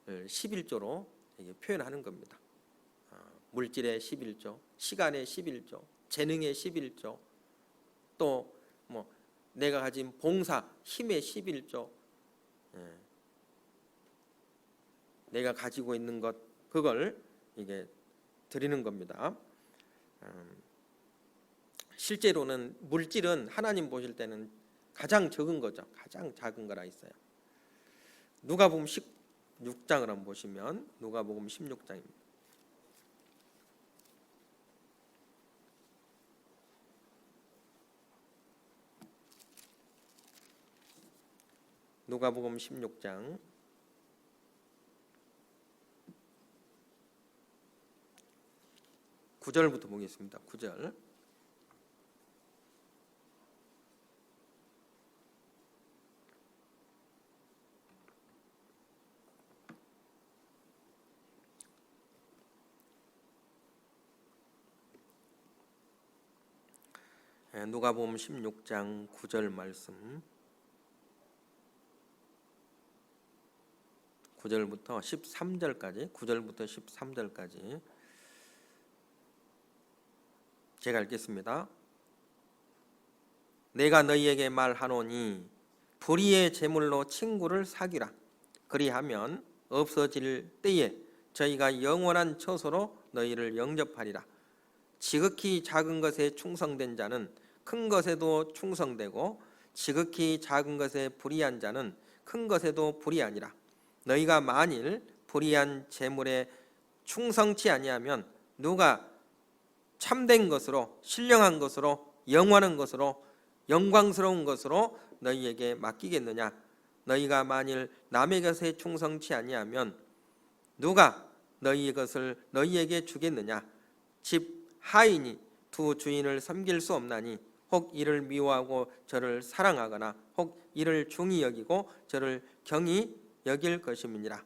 11조로 표현하는 겁니다. 물질의 11조, 시간의 11조, 재능의 11조, 또 내가 가진 봉사, 힘의 11조, 내가 가지고 있는 것 그걸 이게 드리는 겁니다. 실제로는 물질은 하나님 보실 때는 가장 적은 거죠. 가장 작은 거라 있어요. 누가복음 16장을 한번 보시면 누가복음 16장입니다. 누가복음 16장 9절부터 보겠습니다. 9절. 누가복음 16장 9절 말씀 9절부터 13절까지 9절부터 13절까지 제가 읽겠습니다. 내가 너희에게 말하노니 불의의 제물로 친구를 사귀라. 그리하면 없어질 때에 저희가 영원한 처소로 너희를 영접하리라. 지극히 작은 것에 충성된 자는 큰 것에도 충성되고 지극히 작은 것에 불의한 자는 큰 것에도 불의하니라. 너희가 만일 불의한 제물에 충성치 아니하면 누가 참된 것으로 신령한 것으로 영원한 것으로 영광스러운 것으로 너희에게 맡기겠느냐? 너희가 만일 남의 것에 충성치 아니하면 누가 너희 것을 너희에게 주겠느냐? 집 하인이 두 주인을 섬길 수 없나니 혹 이를 미워하고 저를 사랑하거나 혹 이를 중히 여기고 저를 경히 여길 것임이니라.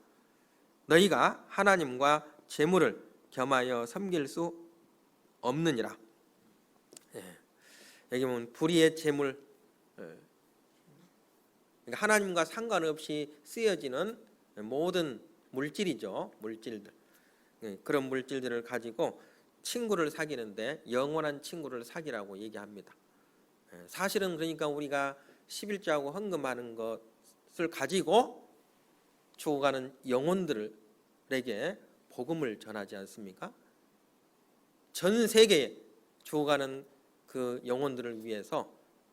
너희가 하나님과 재물을 겸하여 섬길 수 없느니라. 여기 보면 불의의 재물, 그러니까 하나님과 상관없이 쓰여지는 모든 물질이죠. 물질들. 그런 물질들을 가지고 친구를 사귀는데 영원한 친구를 사귀라고 얘기합니다. 사실은 그러니까 우리가 11조하고 헌금하는 것을 가지고 죽어가는 영혼들에게 복음을 전하지 않습니까? 전 세계에 죽어가는 그 영혼들을 위해서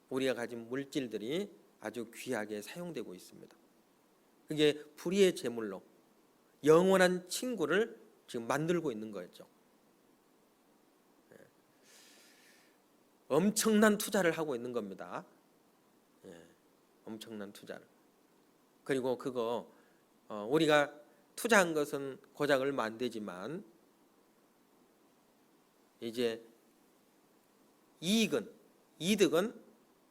우리가 가진 물질들이 아주 귀하게 사용되고 있습니다. 그게 불의의 제물로 영원한 친구를 지금 만들고 있는 거였죠. 엄청난 투자를 하고 있는 겁니다. 엄청난 투자를. 그리고 그거 우리가 투자한 것은 고작 얼마 안 되지만 이제 이득은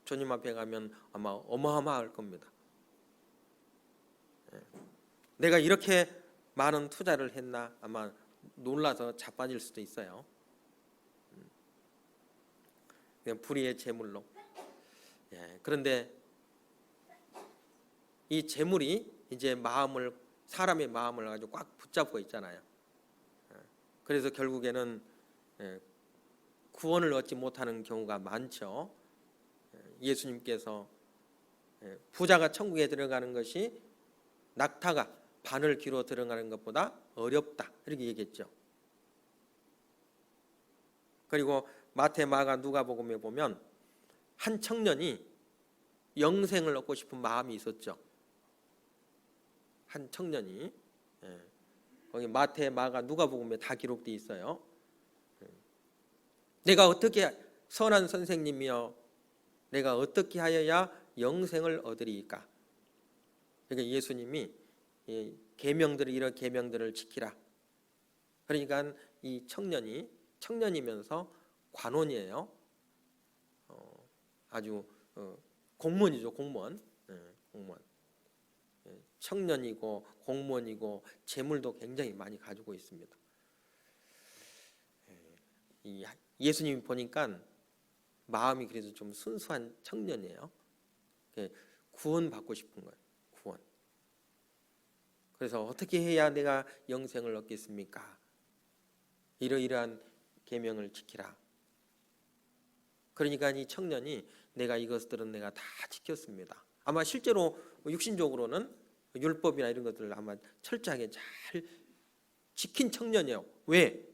주님 앞에 가면 아마 어마어마할 겁니다. 내가 이렇게 많은 투자를 했나 아마 놀라서 자빠질 수도 있어요. 불의의 제물로. 그런데 이 제물이 이제 사람의 마음을 아주 꽉 붙잡고 있잖아요. 그래서 결국에는 구원을 얻지 못하는 경우가 많죠. 예수님께서 부자가 천국에 들어가는 것이 낙타가 바늘 귀로 들어가는 것보다 어렵다 이렇게 얘기했죠. 그리고 마태, 마가, 누가복음에 보면 한 청년이 영생을 얻고 싶은 마음이 있었죠. 한 청년이 거기 마태, 마가, 누가복음에 다 기록되어 있어요. 내가 어떻게 선한 선생님이여 내가 어떻게 하여야 영생을 얻으리까? 그러니까 예수님이 계명들을 이런 계명들을 지키라. 그러니까 이 청년이면서 관원이에요. 아주 공무원이죠, 공무원. 공무원. 청년이고 공무원이고 재물도 굉장히 많이 가지고 있습니다. 예수님이 보니까 마음이 그래도 좀 순수한 청년이에요. 구원받고 싶은 거예요. 구원. 그래서 어떻게 해야 내가 영생을 얻겠습니까? 이러이러한 계명을 지키라. 그러니까 이 청년이 내가 이것들은 내가 다 지켰습니다. 아마 실제로 육신적으로는 율법이나 이런 것들을 아마 철저하게 잘 지킨 청년이에요. 왜?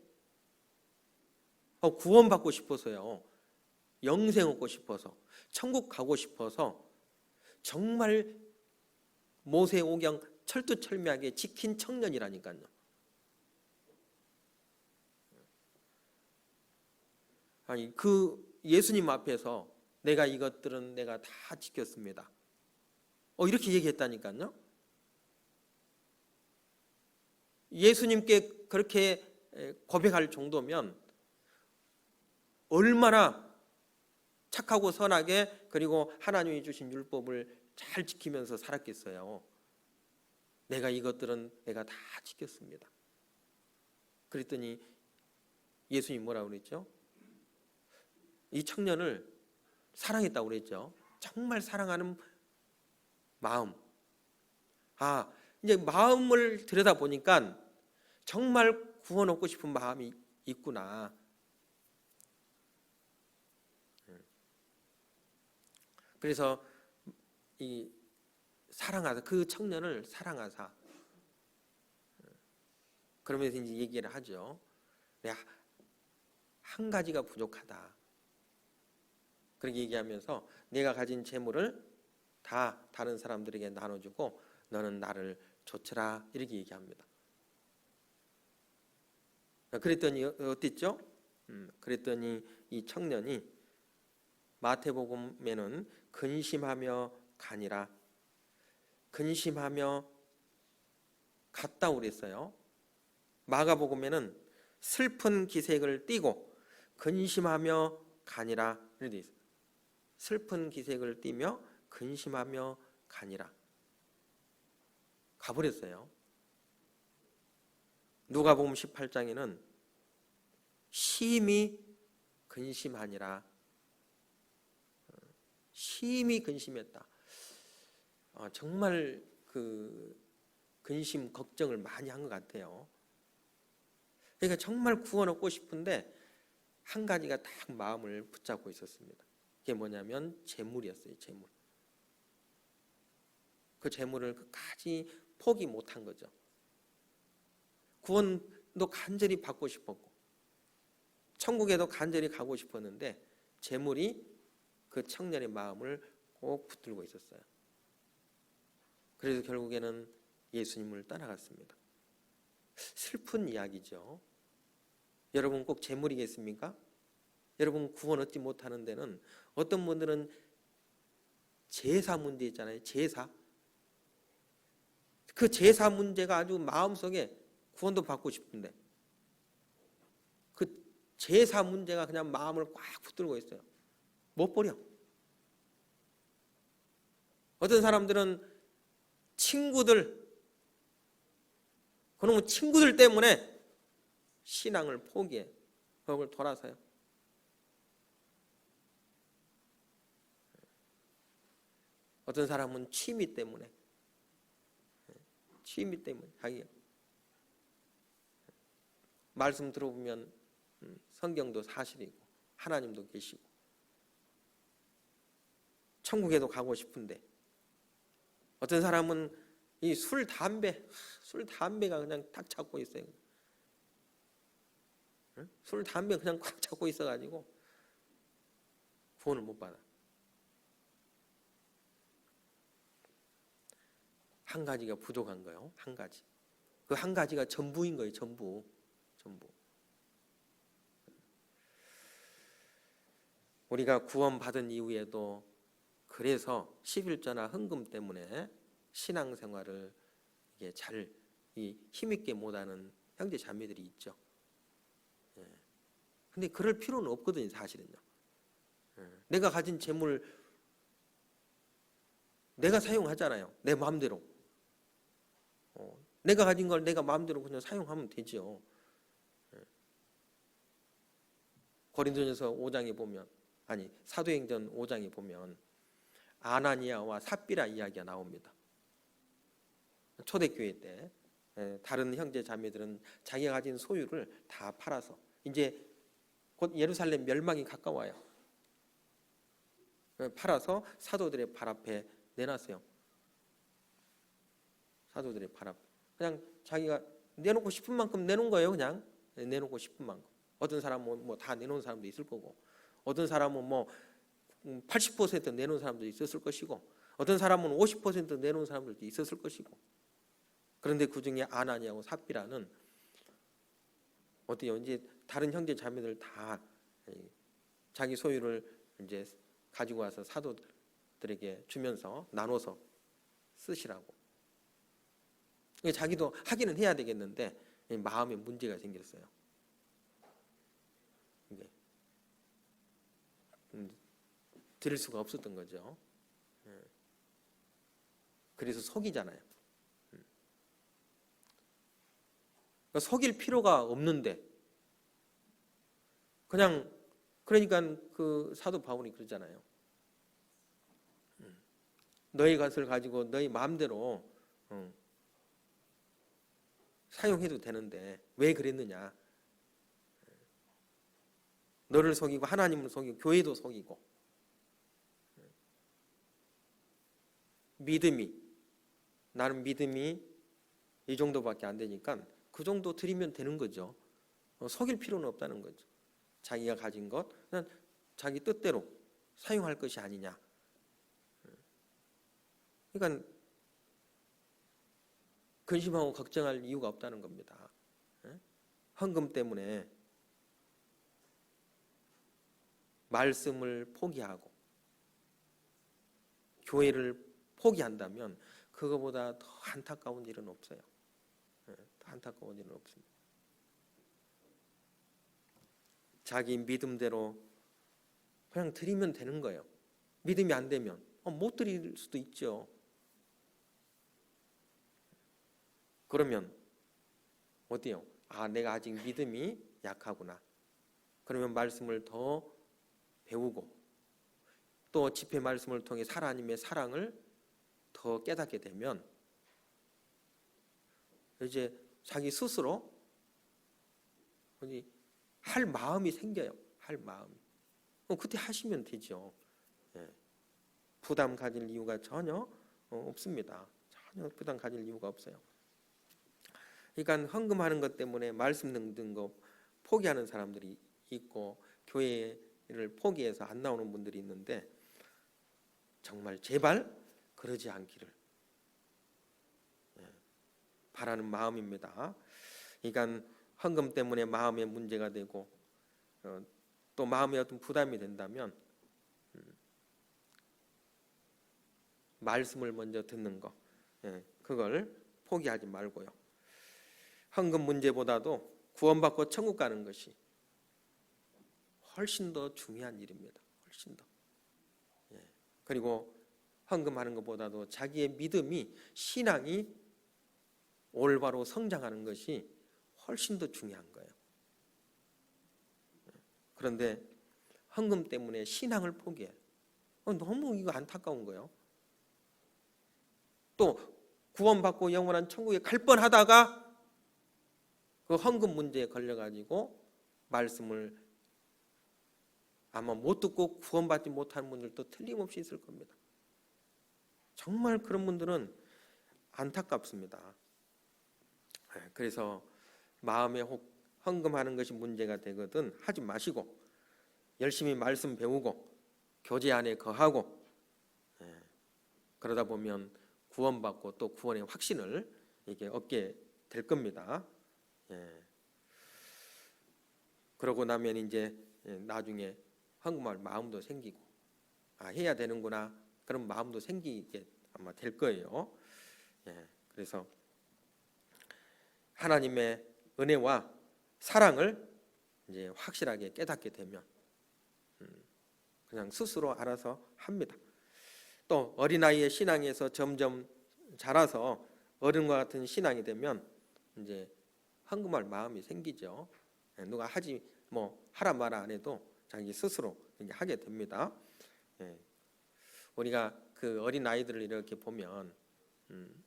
구원받고 싶어서요. 영생 얻고 싶어서, 천국 가고 싶어서 정말 모세오경 철두철미하게 지킨 청년이라니까요. 아니 그 예수님 앞에서 내가 이것들은 내가 다 지켰습니다. 이렇게 얘기했다니까요. 예수님께 그렇게 고백할 정도면 얼마나 착하고 선하게 그리고 하나님이 주신 율법을 잘 지키면서 살았겠어요. 내가 이것들은 내가 다 지켰습니다. 그랬더니 예수님 뭐라고 그랬죠? 이 청년을 사랑했다고 그랬죠. 정말 사랑하는 마음. 이제 마음을 들여다보니까 정말 구원 얻고 싶은 마음이 있구나. 그래서 이 사랑하사, 그 청년을 사랑하사, 그러면서 이제 얘기를 하죠. 내가 한 가지가 부족하다. 그렇게 얘기하면서 내가 가진 재물을 다 다른 사람들에게 나눠주고 너는 나를 좇으라, 이렇게 얘기합니다. 그랬더니 어땠죠? 그랬더니 이 청년이 마태복음에는 근심하며 가니라, 근심하며 갔다고 그랬어요. 마가복음에는 슬픈 기색을 띠고 근심하며 가니라 이렇게 돼 있어요. 슬픈 기색을 띠며 근심하며 가니라. 가버렸어요. 누가복음 18장에는 심히 근심하니라. 심히 근심했다. 정말 그 근심 걱정을 많이 한 것 같아요. 그러니까 정말 구원 얻고 싶은데 한 가지가 딱 마음을 붙잡고 있었습니다. 그게 뭐냐면 재물이었어요. 재물. 그 재물을 끝까지 포기 못한 거죠. 구원도 간절히 받고 싶었고 천국에도 간절히 가고 싶었는데 재물이 그 청년의 마음을 꼭 붙들고 있었어요. 그래서 결국에는 예수님을 따라갔습니다. 슬픈 이야기죠. 여러분 꼭 재물이겠습니까? 여러분 구원 얻지 못하는 데는 어떤 분들은 제사 문제 있잖아요. 제사. 그 제사 문제가 아주 마음속에 구원도 받고 싶은데 그 제사 문제가 그냥 마음을 꽉 붙들고 있어요. 못 버려. 어떤 사람들은 친구들, 그놈의 친구들 때문에 신앙을 포기해. 그걸 돌아서요. 어떤 사람은 취미 때문에 자기가 말씀 들어보면 성경도 사실이고 하나님도 계시고 천국에도 가고 싶은데 어떤 사람은 이 술, 담배가 그냥 탁 잡고 있어요. 술, 담배 그냥 꽉 잡고 있어가지고 구원을 못 받아. 한 가지가 부족한 거예요. 한 가지. 그 한 가지가 전부인 거예요. 전부. 우리가 구원받은 이후에도 그래서 11조나 헌금 때문에 신앙생활을 이게 잘 힘있게 못하는 형제 자매들이 있죠. 근데 그럴 필요는 없거든요. 사실은요. 내가 가진 재물 내가 사용하잖아요. 내 마음대로. 내가 가진 걸 내가 마음대로 그냥 사용하면 되죠. 고린도전서 5장에 보면 사도행전 5장에 보면 아나니아와 삽비라 이야기가 나옵니다. 초대교회 때 다른 형제 자매들은 자기가 가진 소유를 다 팔아서 이제 곧 예루살렘 멸망이 가까워요. 팔아서 사도들의 발 앞에 내놨어요. 사도들의 발 앞. 그냥 자기가 내놓고 싶은 만큼 내놓은 거예요. 그냥 내놓고 싶은 만큼. 어떤 사람은 뭐 다 내놓은 사람도 있을 거고, 어떤 사람은 뭐 80% 내놓은 사람도 있었을 것이고, 어떤 사람은 50% 내놓은 사람들도 있었을 것이고. 그런데 그 중에 아나니아하고 삽비라는 어때요? 이제 다른 형제 자매들 다 자기 소유를 이제 가지고 와서 사도들에게 주면서 나눠서 쓰시라고. 자기도 하기는 해야 되겠는데 마음에 문제가 생겼어요. 이게 드릴 수가 없었던 거죠. 그래서 속이잖아요. 속일 필요가 없는데 그러니까 그 사도 바울이 그러잖아요. 너희 것을 가지고 너희 마음대로 사용해도 되는데 왜 그랬느냐. 너를 속이고 하나님을 속이고 교회도 속이고 나는 믿음이 이 정도밖에 안 되니까 그 정도 드리면 되는 거죠. 속일 필요는 없다는 거죠. 자기가 가진 것 그냥 자기 뜻대로 사용할 것이 아니냐. 그러니까 근심하고 걱정할 이유가 없다는 겁니다. 헌금 때문에 말씀을 포기하고 교회를 포기한다면 그거보다 더 안타까운 일은 없어요. 더 안타까운 일은 없습니다. 자기 믿음대로 그냥 드리면 되는 거예요. 믿음이 안 되면 못 드릴 수도 있죠. 그러면 어때요? 내가 아직 믿음이 약하구나. 그러면 말씀을 더 배우고 또 집회 말씀을 통해 하나님의 사랑을 더 깨닫게 되면 이제 자기 스스로 할 마음이 생겨요. 할 마음이. 그때 하시면 되죠. 부담 가질 이유가 전혀 없습니다. 전혀 부담 가질 이유가 없어요. 그러니까 헌금하는 것 때문에 말씀 듣는 거 포기하는 사람들이 있고 교회를 포기해서 안 나오는 분들이 있는데 정말 제발 그러지 않기를 바라는 마음입니다. 그러니까 헌금 때문에 마음에 문제가 되고 또 마음에 어떤 부담이 된다면 말씀을 먼저 듣는 거 그걸 포기하지 말고요. 헌금 문제보다도 구원받고 천국 가는 것이 훨씬 더 중요한 일입니다. 훨씬 더. 그리고 헌금하는 것보다도 자기의 믿음이 신앙이 올바로 성장하는 것이 훨씬 더 중요한 거예요. 그런데 헌금 때문에 신앙을 포기해. 너무 이거 안타까운 거예요. 또 구원받고 영원한 천국에 갈 뻔하다가 그 헌금 문제에 걸려가지고 말씀을 아마 못 듣고 구원받지 못하는 분들도 틀림없이 있을 겁니다. 정말 그런 분들은 안타깝습니다. 그래서 마음에 혹 헌금하는 것이 문제가 되거든 하지 마시고 열심히 말씀 배우고 교제 안에 거하고 그러다 보면 구원받고 또 구원의 확신을 이게 얻게 될 겁니다. 그러고 나면 이제 나중에 헌금할 마음도 생기고 해야 되는구나 그런 마음도 생기게 아마 될 거예요. 그래서 하나님의 은혜와 사랑을 이제 확실하게 깨닫게 되면 그냥 스스로 알아서 합니다. 또 어린아이의 신앙에서 점점 자라서 어른과 같은 신앙이 되면 이제 헌금할 마음이 생기죠. 누가 하라 말아 안 해도 자기 스스로 하게 됩니다. 우리가 그 어린 아이들을 이렇게 보면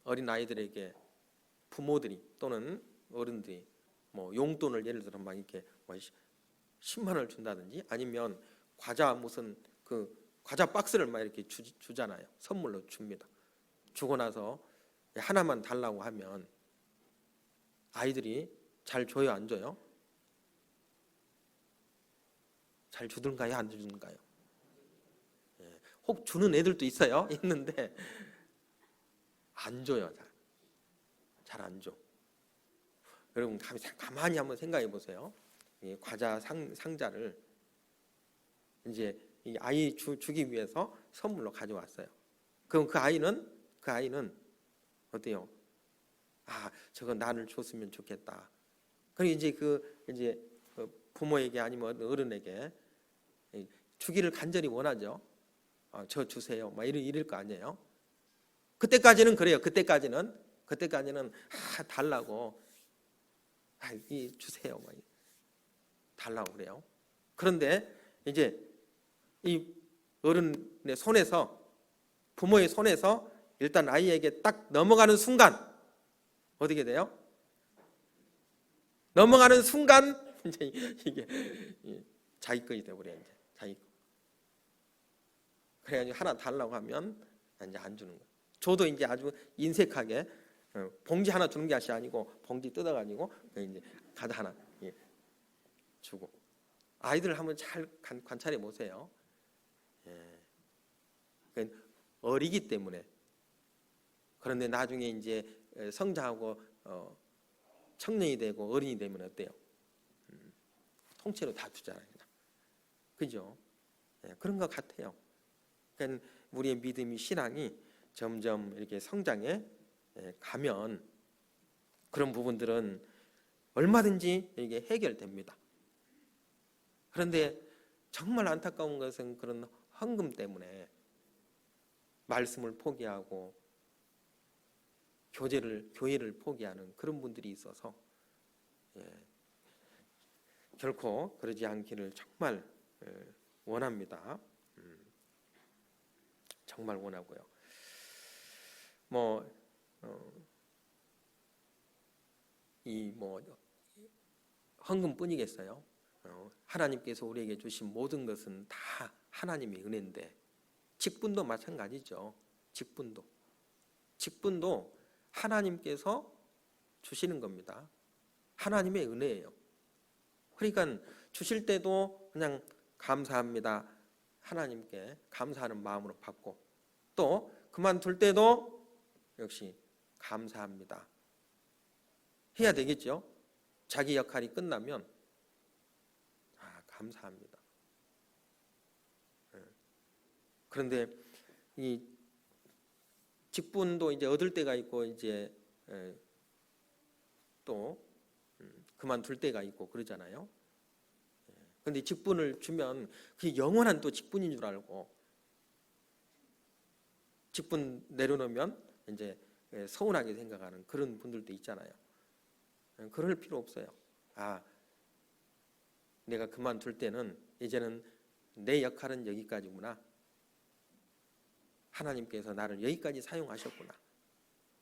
어린 아이들에게 부모들이 또는 어른들이 용돈을 예를 들어 막 이렇게 10만 원을 준다든지 아니면 무슨 과자 박스를 막 이렇게 주잖아요. 선물로 줍니다. 주고 나서 하나만 달라고 하면 아이들이 잘 줘요, 안 줘요? 잘 주든가요, 안 주든가요? 혹 주는 애들도 있어요. 있는데 안 줘요. 잘 안 줘. 여러분 가만히 한번 생각해 보세요. 과자 상자를 이제 이 아이 주기 위해서 선물로 가져왔어요. 그럼 그 아이는 어때요? 아, 저거 나를 줬으면 좋겠다. 그리고 이제 부모에게 아니면 어른에게 주기를 간절히 원하죠. 저 주세요. 막 이럴 거 아니에요. 그때까지는 그래요. 그때까지는 달라고 이 주세요. 막 달라고 그래요. 그런데 이제 이 어른의 손에서 부모의 손에서 일단 아이에게 딱 넘어가는 순간 어떻게 돼요? 넘어가는 순간 이제 이게 자기 것이 돼버려요. 이제 자기 거. 그래가지고 하나 달라고 하면 이제 안 주는 거예요. 저도 이제 아주 인색하게 봉지 하나 주는 게 아니고 봉지 뜯어가지고 이제 가다 하나 주고. 아이들 한번 잘 관찰해 보세요. 어리기 때문에. 그런데 나중에 이제 성장하고 청년이 되고 어른이 되면 어때요? 통째로 다 주잖아요. 그죠? 그런 것 같아요. 그러니까 우리의 믿음이 신앙이 점점 이렇게 성장해 가면 그런 부분들은 얼마든지 이게 해결됩니다. 그런데 정말 안타까운 것은 그런 헌금 때문에 말씀을 포기하고 교회를 포기하는 그런 분들이 있어서 결코 그러지 않기를 정말 원합니다. 정말 원하고요. 헌금뿐이겠어요? 하나님께서 우리에게 주신 모든 것은 다 하나님의 은혜인데 직분도 마찬가지죠. 직분도 하나님께서 주시는 겁니다. 하나님의 은혜예요. 그러니까 주실 때도 그냥 감사합니다. 하나님께 감사하는 마음으로 받고 또 그만둘 때도 역시 감사합니다. 해야 되겠죠. 자기 역할이 끝나면 감사합니다. 그런데 이 직분도 이제 얻을 때가 있고 이제 또 그만둘 때가 있고 그러잖아요. 그런데 직분을 주면 그게 영원한 또 직분인 줄 알고 직분 내려놓으면 이제 서운하게 생각하는 그런 분들도 있잖아요. 그럴 필요 없어요. 내가 그만둘 때는 이제는 내 역할은 여기까지구나. 하나님께서 나를 여기까지 사용하셨구나.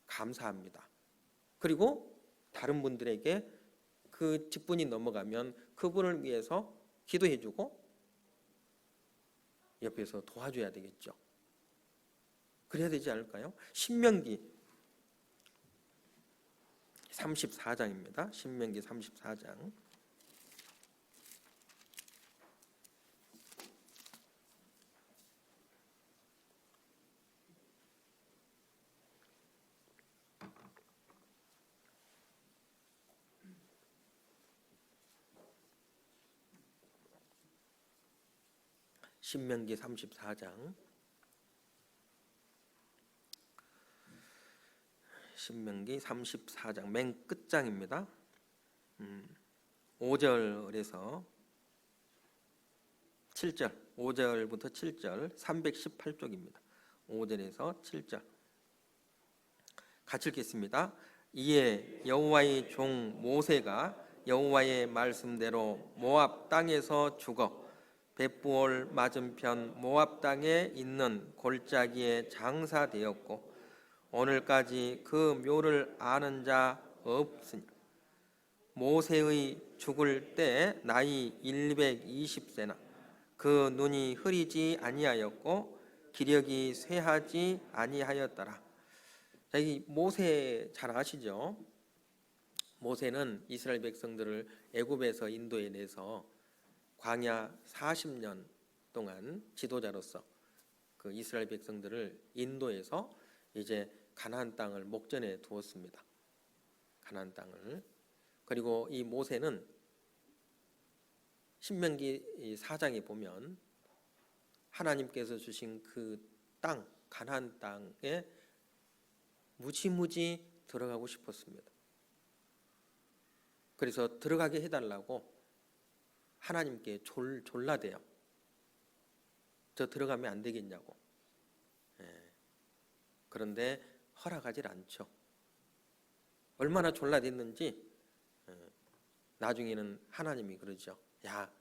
감사합니다. 그리고 다른 분들에게 그 직분이 넘어가면 그분을 위해서 기도해주고 옆에서 도와줘야 되겠죠. 그래야 되지 않을까요? 신명기 34장입니다. 신명기 34장. 신명기 34장. 신명기 34장 맨 끝장입니다. 5절에서 7절, 5절부터 7절, 318쪽입니다. 5절에서 7절 같이 읽겠습니다. 이에 여호와의 종 모세가 여호와의 말씀대로 모압 땅에서 죽어 벳부올 맞은편 모압 땅에 있는 골짜기에 장사되었고 오늘까지 그 묘를 아는 자 없으니 모세의 죽을 때 나이 120세나 그 눈이 흐리지 아니하였고 기력이 쇠하지 아니하였더라. 자, 이 모세 잘 아시죠? 모세는 이스라엘 백성들을 애굽에서 인도해 내서 광야 40년 동안 지도자로서 그 이스라엘 백성들을 인도해서 이제 가나안 땅을 목전에 두었습니다. 가나안 땅을. 그리고 이 모세는 신명기 4장에 보면 하나님께서 주신 그 땅, 가나안 땅에 무지무지 들어가고 싶었습니다. 그래서 들어가게 해달라고 하나님께 졸라대요. 저 들어가면 안 되겠냐고. 그런데 허락하질 않죠. 얼마나 졸라댔는지 나중에는 하나님이 그러죠. 야,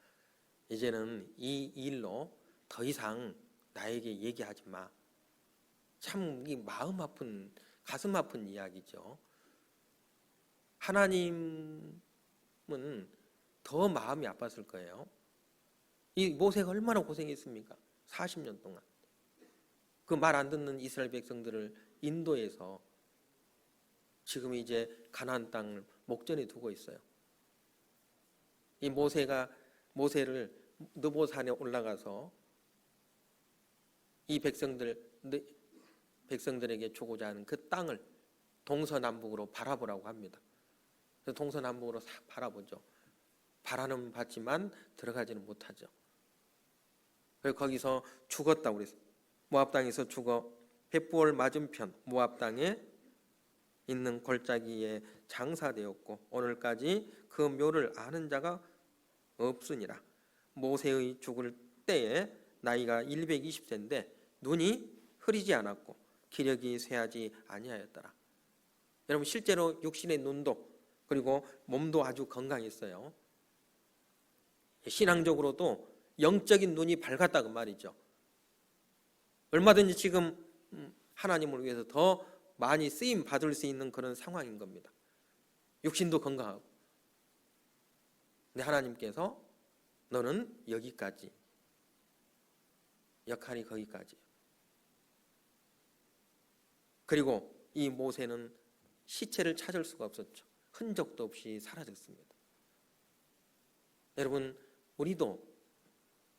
이제는 이 일로 더 이상 나에게 얘기하지 마. 참 이 마음 아픈, 가슴 아픈 이야기죠. 하나님은 더 마음이 아팠을 거예요. 이 모세가 얼마나 고생했습니까? 40년 동안. 그 말 안 듣는 이스라엘 백성들을 인도해서 지금 이제 가나안 땅을 목전에 두고 있어요. 이 모세를 느보산에 올라가서 이 백성들에게 주고자 하는 그 땅을 동서남북으로 바라보라고 합니다. 그래서 동서남북으로 싹 바라보죠. 바라는 봤지만 들어가지는 못하죠. 그래서 거기서 죽었다고 그랬어요. 모압 땅에서 죽어 벳부올 맞은편 모압 땅에 있는 골짜기에 장사되었고 오늘까지 그 묘를 아는 자가 없으니라. 모세의 죽을 때에 나이가 120세인데 눈이 흐리지 않았고 기력이 쇠하지 아니하였더라. 여러분 실제로 육신의 눈도 그리고 몸도 아주 건강했어요. 신앙적으로도 영적인 눈이 밝았다고 말이죠. 얼마든지 지금 하나님을 위해서 더 많이 쓰임 받을 수 있는 그런 상황인 겁니다. 육신도 건강하고. 근데 하나님께서 너는 여기까지, 역할이 거기까지. 그리고 이 모세는 시체를 찾을 수가 없었죠. 흔적도 없이 사라졌습니다. 여러분 우리도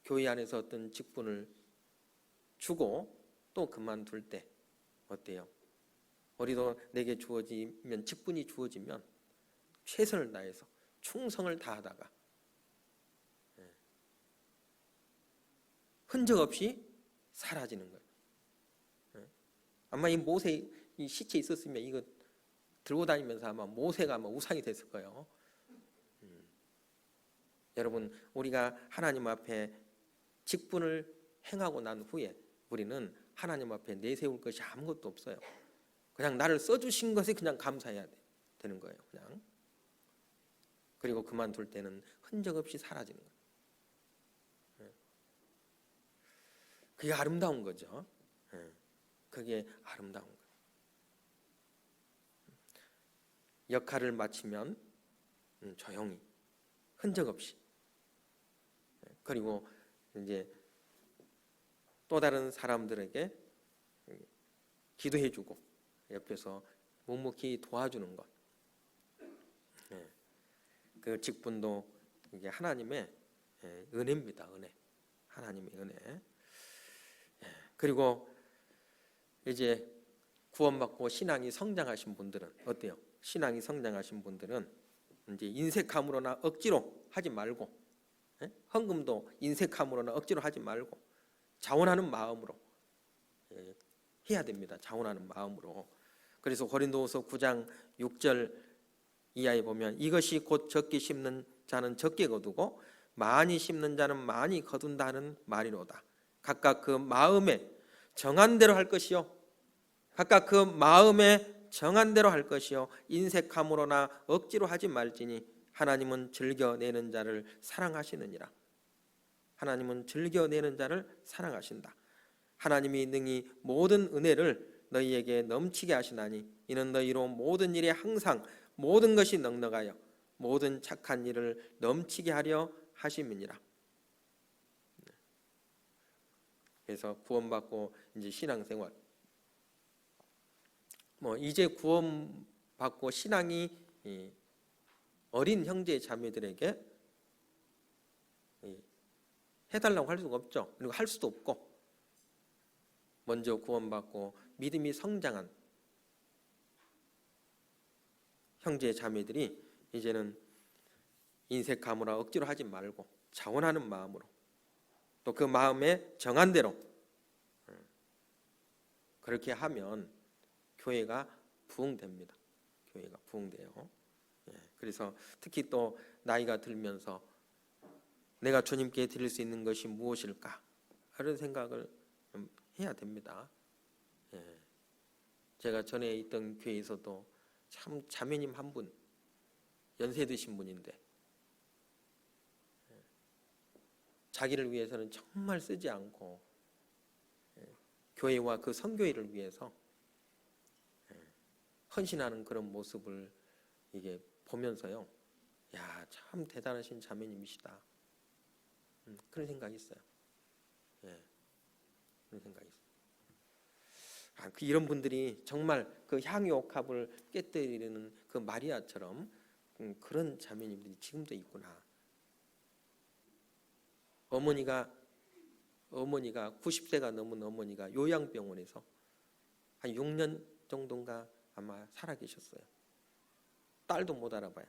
교회 안에서 어떤 직분을 주고 또 그만둘 때 어때요? 우리도 내게 주어지면 직분이 주어지면 최선을 다해서 충성을 다하다가 흔적 없이 사라지는 거예요. 아마 이 모세 이 시체 있었으면 이거 들고 다니면서 아마 모세가 아마 우상이 됐을 거예요. 여러분 우리가 하나님 앞에 직분을 행하고 난 후에 우리는 하나님 앞에 내세울 것이 아무것도 없어요. 그냥 나를 써주신 것에 그냥 감사해야 되는 거예요. 그냥. 그리고 그만둘 때는 흔적 없이 사라지는 거예요. 그게 아름다운 거죠. 그게 아름다운 거예요. 역할을 마치면 조용히 흔적 없이 그리고 이제 또 다른 사람들에게 기도해주고 옆에서 묵묵히 도와주는 것. 그 직분도 이게 하나님의 은혜입니다. 은혜. 하나님의 은혜. 그리고 이제 구원받고 신앙이 성장하신 분들은 어때요? 신앙이 성장하신 분들은 이제 인색함으로나 억지로 하지 말고 헌금도 인색함으로나 억지로 하지 말고 자원하는 마음으로 해야 됩니다. 자원하는 마음으로. 그래서 고린도후서 9장 6절 이하에 보면 이것이 곧 적게 심는 자는 적게 거두고 많이 심는 자는 많이 거둔다 하는 말이로다. 각각 그 마음에 정한 대로 할 것이요 각각 그 마음에 정한 대로 할 것이요 인색함으로나 억지로 하지 말지니 하나님은 즐겨내는 자를 사랑하시느니라. 하나님은 즐겨내는 자를 사랑하신다. 하나님이 능히 모든 은혜를 너희에게 넘치게 하시나니 이는 너희로 모든 일에 항상 모든 것이 넉넉하여 모든 착한 일을 넘치게 하려 하심이니라. 그래서 구원받고 이제 신앙생활 이제 구원받고 신앙이 어린 형제 자매들에게 해달라고 할 수가 없죠. 그리고 할 수도 없고 먼저 구원받고 믿음이 성장한 형제 자매들이 이제는 인색함으로 억지로 하지 말고 자원하는 마음으로 또 그 마음에 정한 대로 그렇게 하면 교회가 부흥됩니다. 교회가 부흥돼요. 그래서 특히 또 나이가 들면서 내가 주님께 드릴 수 있는 것이 무엇일까 하는 생각을 해야 됩니다. 제가 전에 있던 교회에서도 참 자매님 한 분, 연세 드신 분인데 자기를 위해서는 정말 쓰지 않고 교회와 그 선교회를 위해서 헌신하는 그런 모습을 이게 보면서요, 야, 참 대단하신 자매님이시다. 그런 생각이 있어요. 그런 생각이 있어요. 이런 분들이 정말 그 향유옥합을 깨뜨리는 그 마리아처럼 그런 자매님들이 지금도 있구나. 어머니가 90세가 넘은 어머니가 요양병원에서 한 6년 정도인가 아마 살아계셨어요. 딸도 못 알아봐요.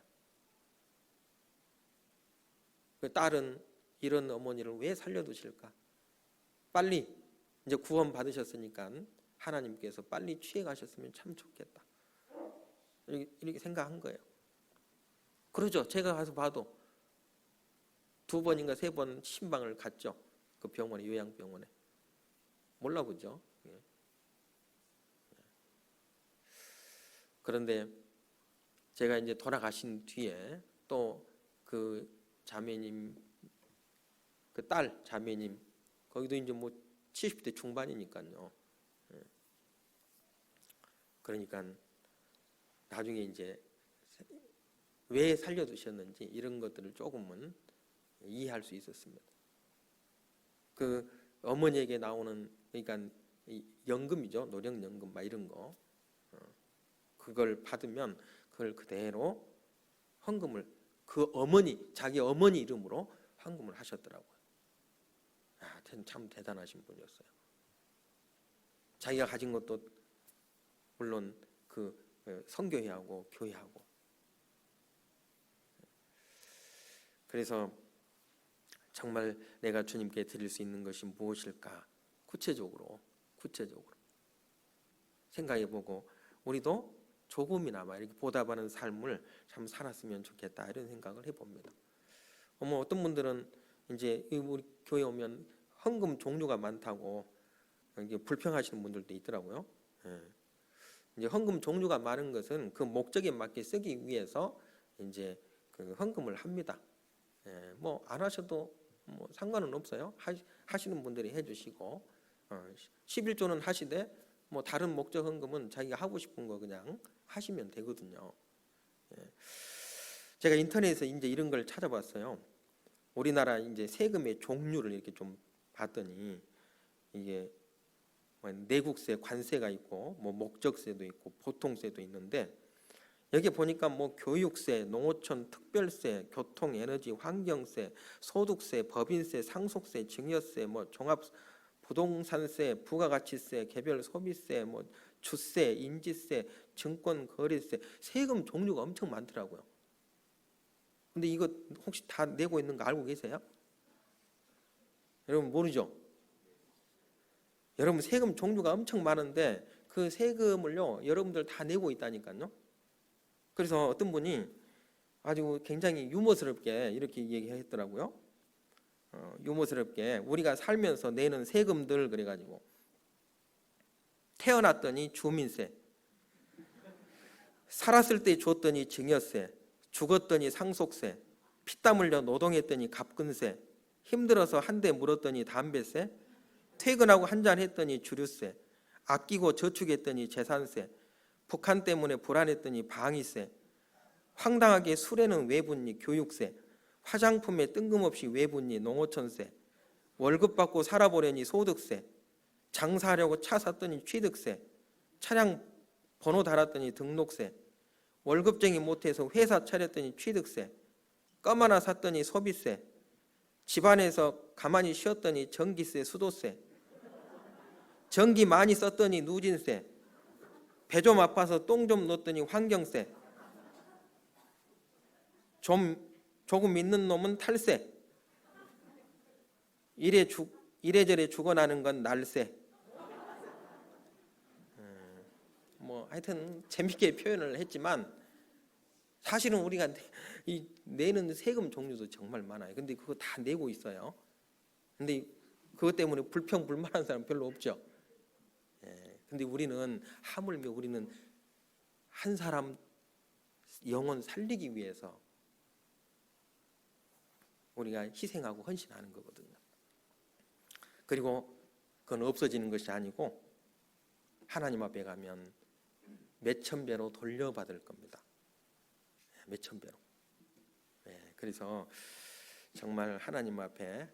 그 딸은 이런 어머니를 왜 살려두실까? 빨리 이제 구원 받으셨으니까 하나님께서 빨리 취해 가셨으면 참 좋겠다. 이렇게 생각한 거예요. 그러죠. 제가 가서 봐도 2번인가 3번 신방을 갔죠. 그 병원에, 요양병원에. 몰라보죠. 그런데 제가 이제 돌아가신 뒤에 또 그 자매님, 그 딸 자매님, 거기도 이제 뭐 70대 중반이니까요. 그러니까 나중에 이제 왜 살려두셨는지 이런 것들을 조금은 이해할 수 있었습니다. 그 어머니에게 나오는, 그러니까 연금이죠, 노령연금 막 이런 거, 그걸 받으면 그걸 그대로 헌금을 그 어머니, 자기 어머니 이름으로 헌금을 하셨더라고요. 참 대단하신 분이었어요. 자기가 가진 것도 물론 그 선교회하고 교회하고. 그래서 정말 내가 주님께 드릴 수 있는 것이 무엇일까? 구체적으로 생각해보고 우리도 조금이나마 이렇게 보답하는 삶을 참 살았으면 좋겠다, 이런 생각을 해봅니다. 어떤 분들은 이제 우리 교회 오면 헌금 종류가 많다고 이게 불평하시는 분들도 있더라고요. 이제 헌금 종류가 많은 것은 그 목적에 맞게 쓰기 위해서 이제 그 헌금을 합니다. 뭐 안 하셔도 뭐 상관은 없어요. 하시는 분들이 해주시고 11조는 하시되 뭐 다른 목적 헌금은 자기가 하고 싶은 거 그냥 하시면 되거든요. 제가 인터넷에서 이제 이런 걸 찾아봤어요. 우리나라 이제 세금의 종류를 이렇게 좀 봤더니 이게 내국세, 관세가 있고 뭐 목적세도 있고 보통세도 있는데, 여기 보니까 뭐 교육세, 농어촌 특별세, 교통, 에너지, 환경세, 소득세, 법인세, 상속세, 증여세, 뭐 종합 부동산세, 부가가치세, 개별 소비세, 뭐 주세, 인지세, 증권 거래세, 세금 종류가 엄청 많더라고요. 근데 이거 혹시 다 내고 있는 거 알고 계세요? 여러분 모르죠? 여러분 세금 종류가 엄청 많은데 그 세금을요 여러분들 다 내고 있다니까요. 그래서 어떤 분이 아주 굉장히 유머스럽게 이렇게 얘기했더라고요. 유머스럽게 우리가 살면서 내는 세금들, 그래가지고 태어났더니 주민세, 살았을 때 줬더니 증여세, 죽었더니 상속세, 피땀 흘려 노동했더니 갑근세, 힘들어서 한 대 물었더니 담배세, 퇴근하고 한잔 했더니 주류세, 아끼고 저축했더니 재산세, 북한 때문에 불안했더니 방위세, 황당하게 술에는 왜 붓니 교육세, 화장품에 뜬금없이 왜 붓니 농어촌세, 월급 받고 살아보려니 소득세, 장사하려고 차 샀더니 취득세, 차량 번호 달았더니 등록세, 월급쟁이 못해서 회사 차렸더니 취득세, 껌 하나 샀더니 소비세, 집안에서 가만히 쉬었더니 전기세, 수도세, 전기 많이 썼더니 누진세, 배 좀 아파서 똥 좀 넣었더니 환경세, 조금 있는 놈은 탈세, 이래저래 죽어나는 건 날세. 뭐 하여튼 재밌게 표현을 했지만 사실은 우리가 내는 세금 종류도 정말 많아요. 근데 그거 다 내고 있어요. 근데 그것 때문에 불평불만한 사람 별로 없죠. 근데 우리는 하물며 우리는 한 사람 영혼 살리기 위해서 우리가 희생하고 헌신하는 거거든요. 그리고 그건 없어지는 것이 아니고 하나님 앞에 가면 몇천 배로 돌려받을 겁니다. 몇천 배로. 그래서 정말 하나님 앞에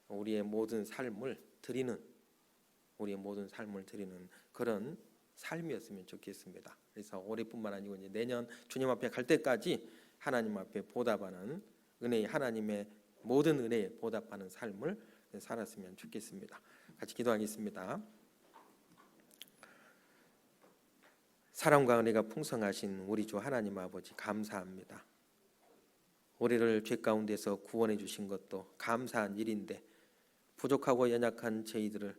우리의 모든 삶을 드리는 그런 삶이었으면 좋겠습니다. 그래서 올해뿐만 아니고 이제 내년 주님 앞에 갈 때까지 하나님 앞에 보답하는 하나님의 모든 은혜에 보답하는 삶을 살았으면 좋겠습니다. 같이 기도하겠습니다. 사랑과 은혜가 풍성하신 우리 주 하나님 아버지 감사합니다. 우리를 죄 가운데서 구원해 주신 것도 감사한 일인데 부족하고 연약한 저희들을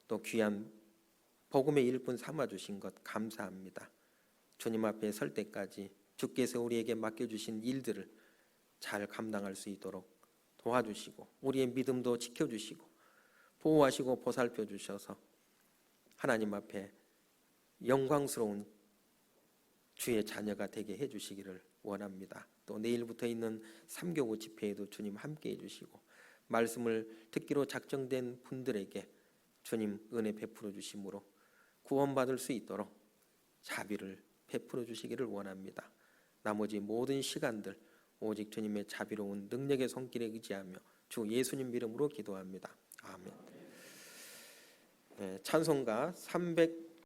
또 귀한 복음의 일꾼 삼아 주신 것 감사합니다. 주님 앞에 설 때까지 주께서 우리에게 맡겨주신 일들을 잘 감당할 수 있도록 도와주시고 우리의 믿음도 지켜주시고 보호하시고 보살펴 주셔서 하나님 앞에 영광스러운 주의 자녀가 되게 해주시기를 원합니다. 또 내일부터 있는 3교구 집회에도 주님 함께 해주시고 말씀을 듣기로 작정된 분들에게 주님 은혜 베풀어 주심으로 구원받을 수 있도록 자비를 베풀어 주시기를 원합니다. 나머지 모든 시간들 오직 주님의 자비로운 능력의 손길에 의지하며 주 예수님 이름으로 기도합니다. 아멘. 찬송가 300